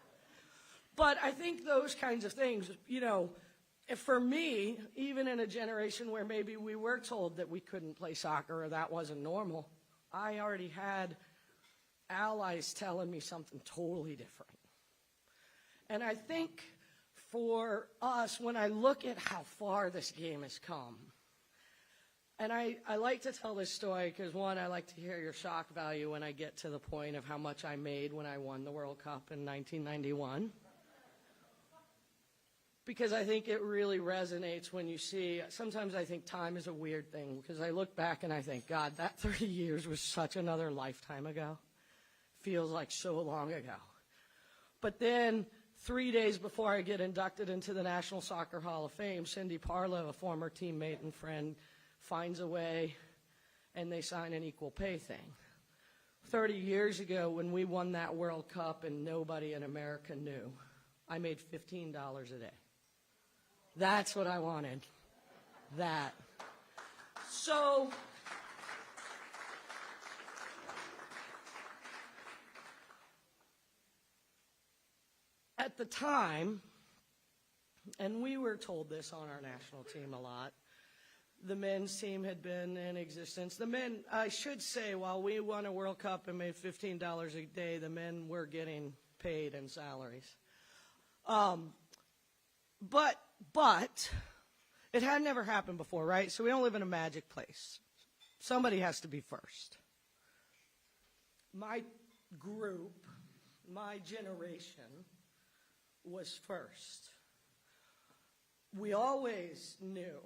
But I think those kinds of things, if for me, even in a generation where maybe we were told that we couldn't play soccer or that wasn't normal, I already had allies telling me something totally different. And I think for us, when I look at how far this game has come, and I like to tell this story because, one, I like to hear your shock value when I get to the point of how much I made when I won the World Cup in 1991. Because I think it really resonates when you see, sometimes I think time is a weird thing, because I look back and I think, God, that 30 years was such another lifetime ago. Feels like so long ago. But then 3 days before I get inducted into the National Soccer Hall of Fame, Cindy Parlow, a former teammate and friend, finds a way, and they sign an equal pay thing. 30 years ago, when we won that World Cup and nobody in America knew, I made $15 a day. That's what I wanted. That. So at the time, and we were told this on our national team a lot, the men's team had been in existence. The men, I should say, while we won a World Cup and made $15 a day, the men were getting paid in salaries. But it had never happened before, right? So we don't live in a magic place. Somebody has to be first. My group, my generation, was first. We always knew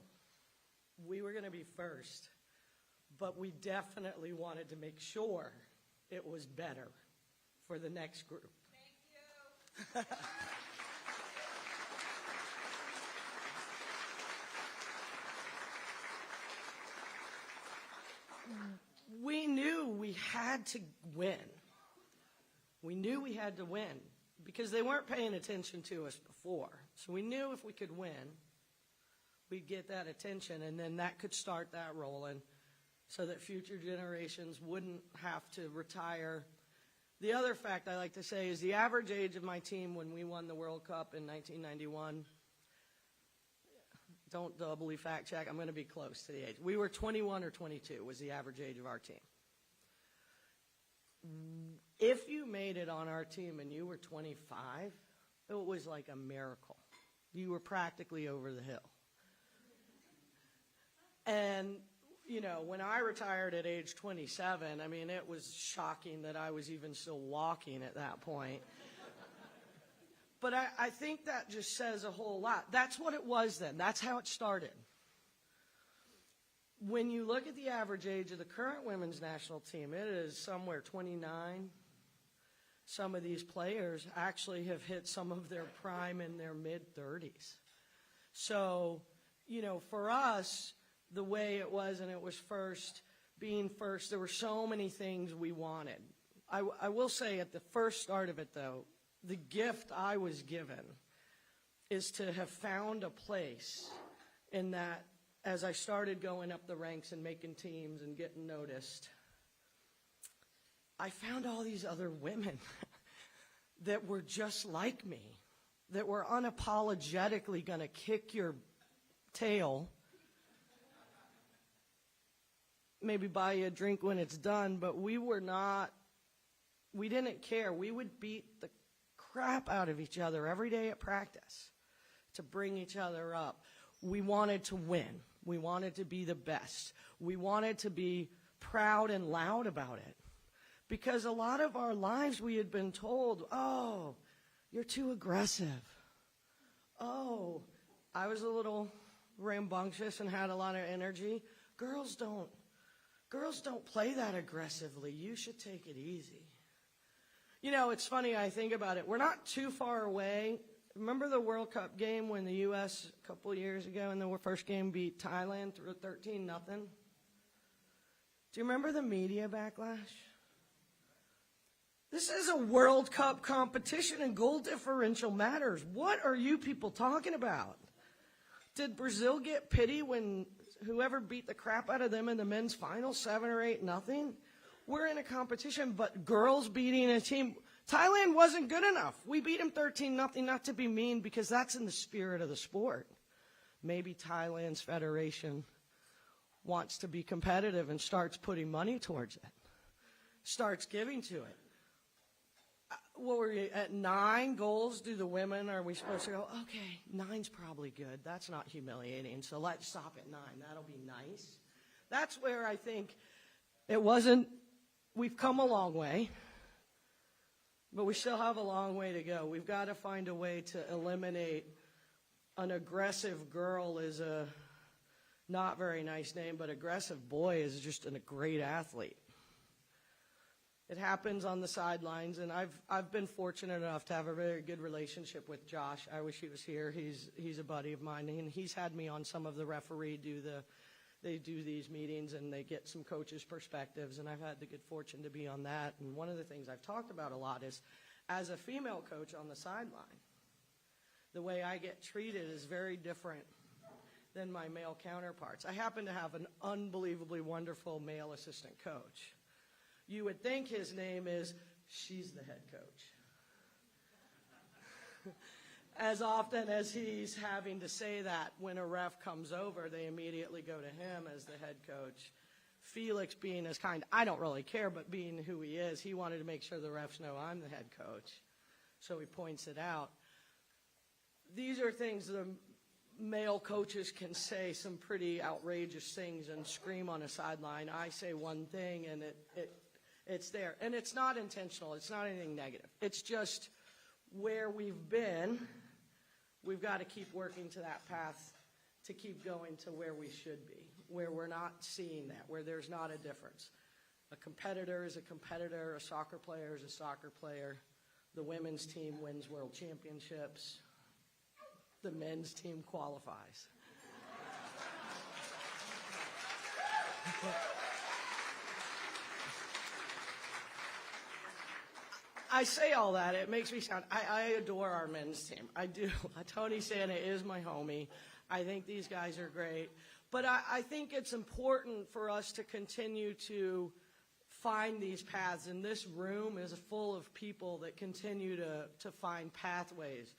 we were going to be first, but we definitely wanted to make sure it was better for the next group. Thank you. We knew we had to win. We knew we had to win because they weren't paying attention to us before. So we knew if we could win, we'd get that attention, and then that could start that rolling so that future generations wouldn't have to retire. The other fact I like to say is the average age of my team when we won the World Cup in 1991, don't doubly fact check, I'm going to be close to the age. We were 21 or 22 was the average age of our team. If you made it on our team and you were 25, it was like a miracle. You were practically over the hill. And, you know, when I retired at age 27, I mean, it was shocking that I was even still walking at that point. But I think that just says a whole lot. That's what it was then. That's how it started. When you look at the average age of the current women's national team, it is somewhere 29. Some of these players actually have hit some of their prime in their mid-30s. So, you know, for us, the way it was, and it was first, being first, there were so many things we wanted. I will say at the first start of it, though, the gift I was given is to have found a place in that as I started going up the ranks and making teams and getting noticed, I found all these other women that were just like me, that were unapologetically going to kick your tail, maybe buy you a drink when it's done, but we didn't care. We would beat the crap out of each other every day at practice to bring each other up. We wanted to win. We wanted to be the best. We wanted to be proud and loud about it. Because a lot of our lives we had been told, oh, you're too aggressive. Oh, I was a little rambunctious and had a lot of energy. Girls don't play that aggressively. You should take it easy. You know, it's funny, I think about it. We're not too far away. Remember the World Cup game when the U.S. a couple years ago in the first game beat Thailand 13-0? Do you remember the media backlash? This is a World Cup competition and goal differential matters. What are you people talking about? Did Brazil get pity when whoever beat the crap out of them in the men's final, 7 or 8-0? We're in a competition, but girls beating a team. Thailand wasn't good enough. We beat them 13-0, not to be mean, because that's in the spirit of the sport. Maybe Thailand's federation wants to be competitive and starts putting money towards it, starts giving to it. What were you, at 9 goals, do the women, are we supposed to go, okay, 9's probably good. That's not humiliating, so let's stop at 9. That'll be nice. That's where I think it wasn't, we've come a long way, but we still have a long way to go. We've got to find a way to eliminate an aggressive girl is a not very nice name, but aggressive boy is just a great athlete. It happens on the sidelines, and I've been fortunate enough to have a very good relationship with Josh. I wish he was here. He's a buddy of mine, and he's had me on some of the referee they do these meetings, and they get some coaches' perspectives, and I've had the good fortune to be on that. And one of the things I've talked about a lot is, as a female coach on the sideline, the way I get treated is very different than my male counterparts. I happen to have an unbelievably wonderful male assistant coach. You would think his name is, she's the head coach. As often as he's having to say that, when a ref comes over, they immediately go to him as the head coach. Felix, being as kind, I don't really care, but being who he is, he wanted to make sure the refs know I'm the head coach. So he points it out. These are things the male coaches can say some pretty outrageous things and scream on a sideline. I say one thing, and it's there. And it's not intentional. It's not anything negative. It's just where we've been. We've got to keep working to that path to keep going to where we should be, where we're not seeing that, where there's not a difference. A competitor is a competitor. A soccer player is a soccer player. The women's team wins world championships. The men's team qualifies. I say all that. It makes me sound, I adore our men's team. I do. Tony Santa is my homie. I think these guys are great. But I think it's important for us to continue to find these paths. And this room is full of people that continue to find pathways,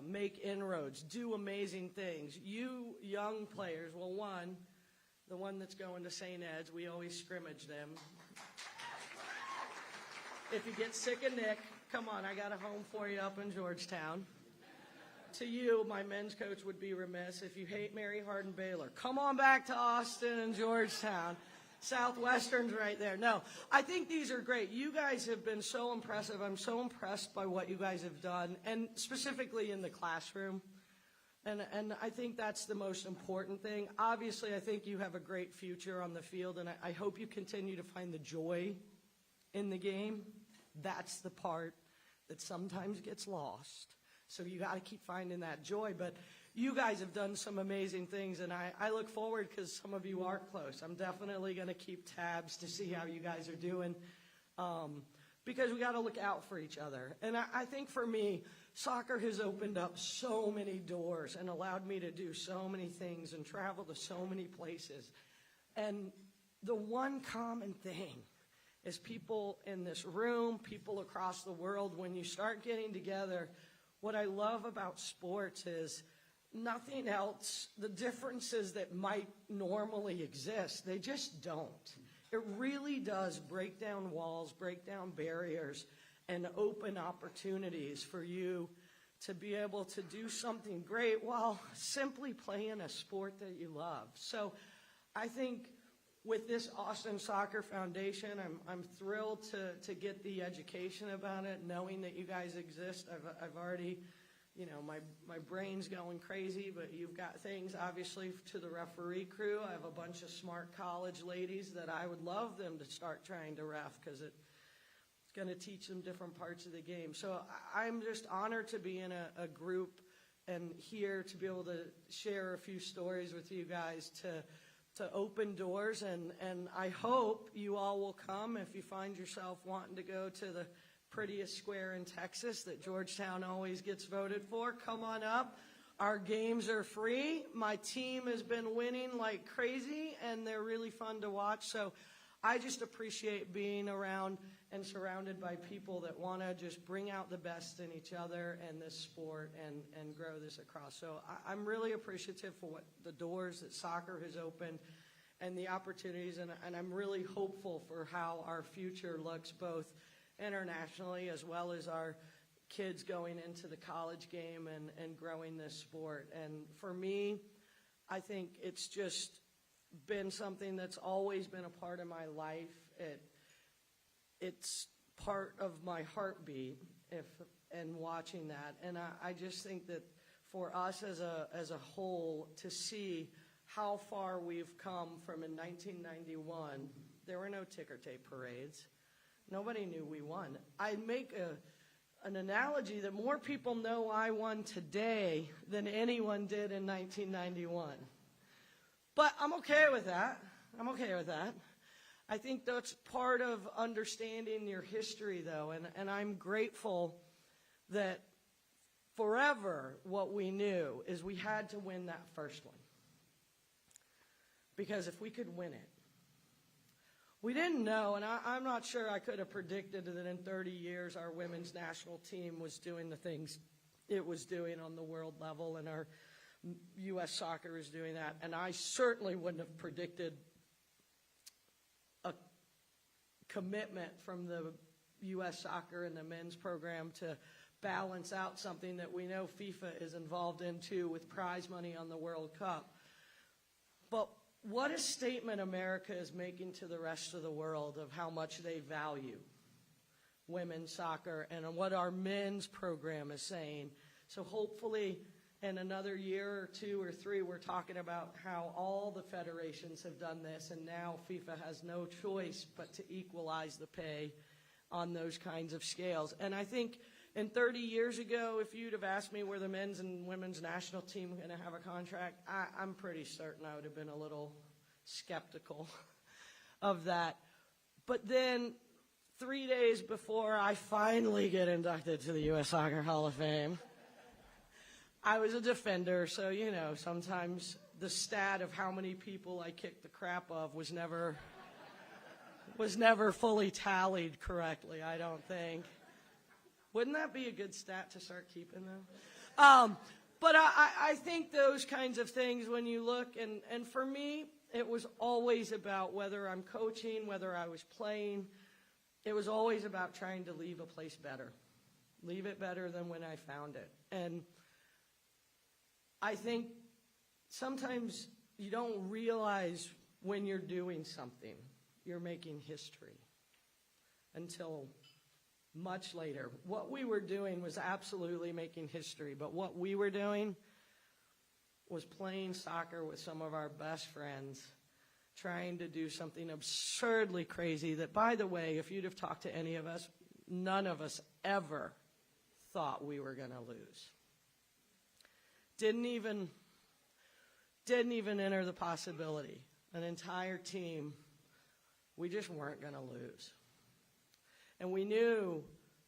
make inroads, do amazing things. You young players, well, the one that's going to St. Ed's, we always scrimmage them. If you get sick of Nick, come on, I got a home for you up in Georgetown. To you, my men's coach would be remiss. If you hate Mary Hardin Baylor, come on back to Austin and Georgetown. Southwestern's right there. No, I think these are great. You guys have been so impressive. I'm so impressed by what you guys have done, and specifically in the classroom. And I think that's the most important thing. Obviously, I think you have a great future on the field, and I hope you continue to find the joy in the game. That's the part that sometimes gets lost. So you got to keep finding that joy. But you guys have done some amazing things, and I look forward, because some of you are close. I'm definitely going to keep tabs to see how you guys are doing, because we got to look out for each other. And I think for me, Soccer has opened up so many doors and allowed me to do so many things and travel to so many places. And the one common thing is people in this room, people across the world, when you start getting together, what I love about sports is nothing else, the differences that might normally exist, they just don't. It really does break down walls, break down barriers, and open opportunities for you to be able to do something great while simply playing a sport that you love. So I think with this Austin Soccer Foundation, I'm thrilled to get the education about it, knowing that you guys exist. I've already, you know, my brain's going crazy, but you've got things, obviously, to the referee crew. I have a bunch of smart college ladies that I would love them to start trying to ref, because it's going to teach them different parts of the game. So I'm just honored to be in a group and here to be able to share a few stories with you guys to open doors, and I hope you all will come if you find yourself wanting to go to the prettiest square in Texas that Georgetown always gets voted for. Come on up. Our games are free. My team has been winning like crazy, and they're really fun to watch. So I just appreciate being around and surrounded by people that want to just bring out the best in each other and this sport and grow this across. So I'm really appreciative for what the doors that soccer has opened and the opportunities, and I'm really hopeful for how our future looks, both internationally as well as our kids going into the college game and growing this sport. And for me, I think it's just been something that's always been a part of my life. It's part of my heartbeat and watching that. And I just think that for us as a whole to see how far we've come from in 1991, there were no ticker tape parades. Nobody knew we won. I make an analogy that more people know I won today than anyone did in 1991. But I'm okay with that. I'm okay with that. I think that's part of understanding your history, though, and I'm grateful that forever what we knew is we had to win that first one. Because if we could win it, we didn't know, and I'm not sure I could have predicted that in 30 years our women's national team was doing the things it was doing on the world level, and our U.S. soccer is doing that. And I certainly wouldn't have predicted a commitment from the U.S. soccer and the men's program to balance out something that we know FIFA is involved in too, with prize money on the World Cup. But what a statement America is making to the rest of the world of how much they value women's soccer and what our men's program is saying. So hopefully in another year or 2 or 3, we're talking about how all the federations have done this, and now FIFA has no choice but to equalize the pay on those kinds of scales. And I think in 30 years ago, if you'd have asked me were the men's and women's national team going to have a contract, I'm pretty certain I would have been a little skeptical of that. But then 3 days before I finally get inducted to the U.S. Soccer Hall of Fame, I was a defender, so, you know, sometimes the stat of how many people I kicked the crap of was never fully tallied correctly, I don't think. Wouldn't that be a good stat to start keeping, though? But I think those kinds of things, when you look, and for me, it was always about whether I'm coaching, whether I was playing, it was always about trying to leave a place better. Leave it better than when I found it. And I think sometimes you don't realize when you're doing something, you're making history until much later. What we were doing was absolutely making history, but what we were doing was playing soccer with some of our best friends, trying to do something absurdly crazy that, by the way, if you'd have talked to any of us, none of us ever thought we were going to lose. Didn't even enter the possibility. An entire team, we just weren't going to lose. And we knew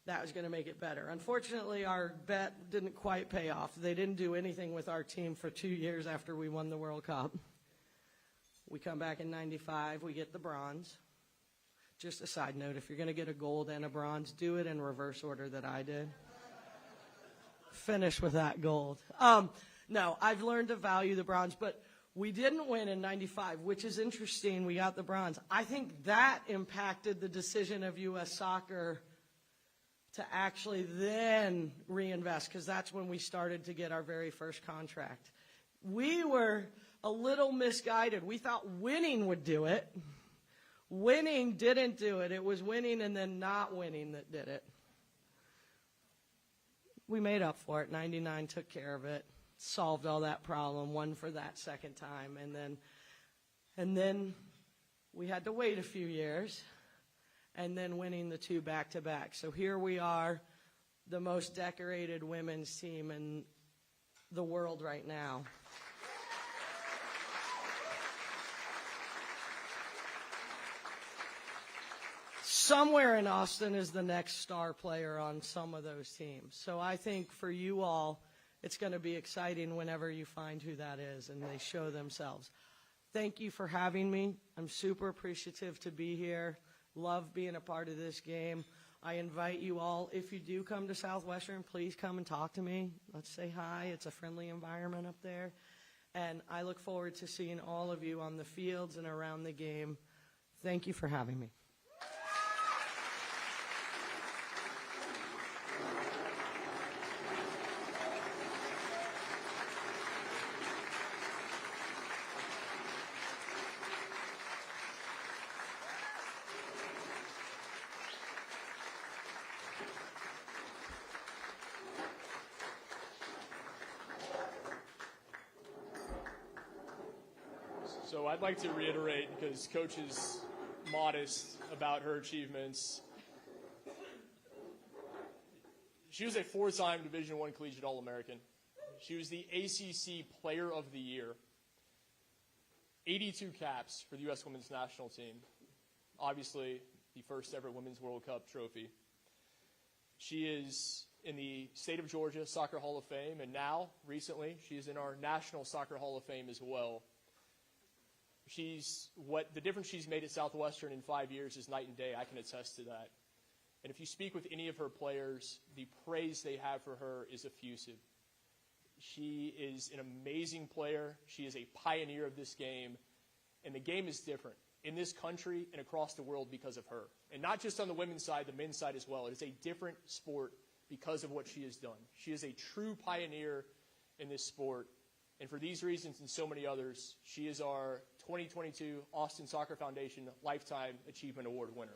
that was going to make it better. Unfortunately, our bet didn't quite pay off. They didn't do anything with our team for 2 years after we won the World Cup. We come back in 95, we get the bronze. Just a side note, if you're going to get a gold and a bronze, do it in reverse order that I did. Finish with that gold. No, I've learned to value the bronze, but we didn't win in 95, which is interesting. We got the bronze. I think that impacted the decision of U.S. Soccer to actually then reinvest, because that's when we started to get our very first contract. We were a little misguided. We thought winning would do it. Winning didn't do it. It was winning and then not winning that did it. We made up for it. 99 took care of it, solved all that problem, won for that second time, and then we had to wait a few years, and then winning the 2 back-to-back. So here we are, the most decorated women's team in the world right now. Somewhere in Austin is the next star player on some of those teams. So I think for you all, it's going to be exciting whenever you find who that is and they show themselves. Thank you for having me. I'm super appreciative to be here. Love being a part of this game. I invite you all, if you do come to Southwestern, please come and talk to me. Let's say hi. It's a friendly environment up there. And I look forward to seeing all of you on the fields and around the game. Thank you for having me. So I'd like to reiterate, because Coach is modest about her achievements. She was a 4-time Division I Collegiate All-American. She was the ACC Player of the Year. 82 caps for the U.S. Women's National Team. Obviously, the first ever Women's World Cup trophy. She is in the State of Georgia Soccer Hall of Fame, and now, recently, she is in our National Soccer Hall of Fame as well. The difference she's made at Southwestern in 5 years is night and day. I can attest to that. And if you speak with any of her players, the praise they have for her is effusive. She is an amazing player. She is a pioneer of this game. And the game is different in this country and across the world because of her. And not just on the women's side, the men's side as well. It is a different sport because of what she has done. She is a true pioneer in this sport. And for these reasons and so many others, she is our 2022 Austin Soccer Foundation Lifetime Achievement Award winner.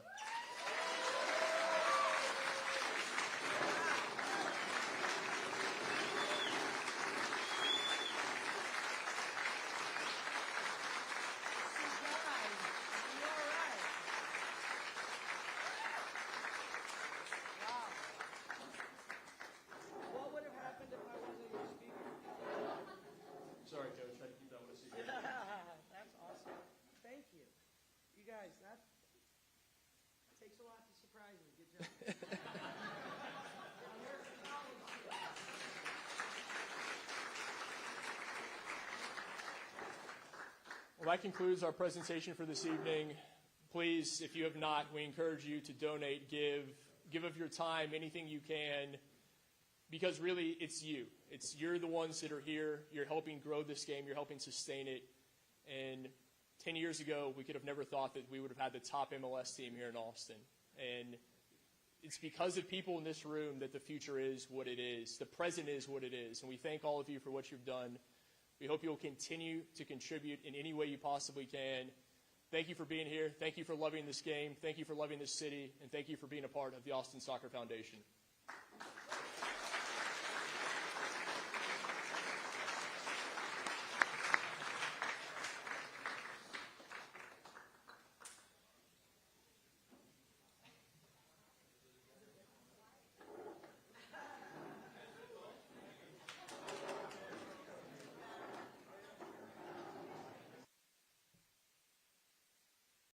Sorry, Coach. Try to keep that one a secret. That's awesome. Thank you. You guys, that takes a lot to surprise me. Good job. Well, that concludes our presentation for this evening. Please, if you have not, we encourage you to donate, give of your time, anything you can, because really it's you. You're the ones that are here. You're helping grow this game. You're helping sustain it. And 10 years ago, we could have never thought that we would have had the top MLS team here in Austin. And it's because of people in this room that the future is what it is. The present is what it is. And we thank all of you for what you've done. We hope you'll continue to contribute in any way you possibly can. Thank you for being here. Thank you for loving this game. Thank you for loving this city. And thank you for being a part of the Austin Soccer Foundation.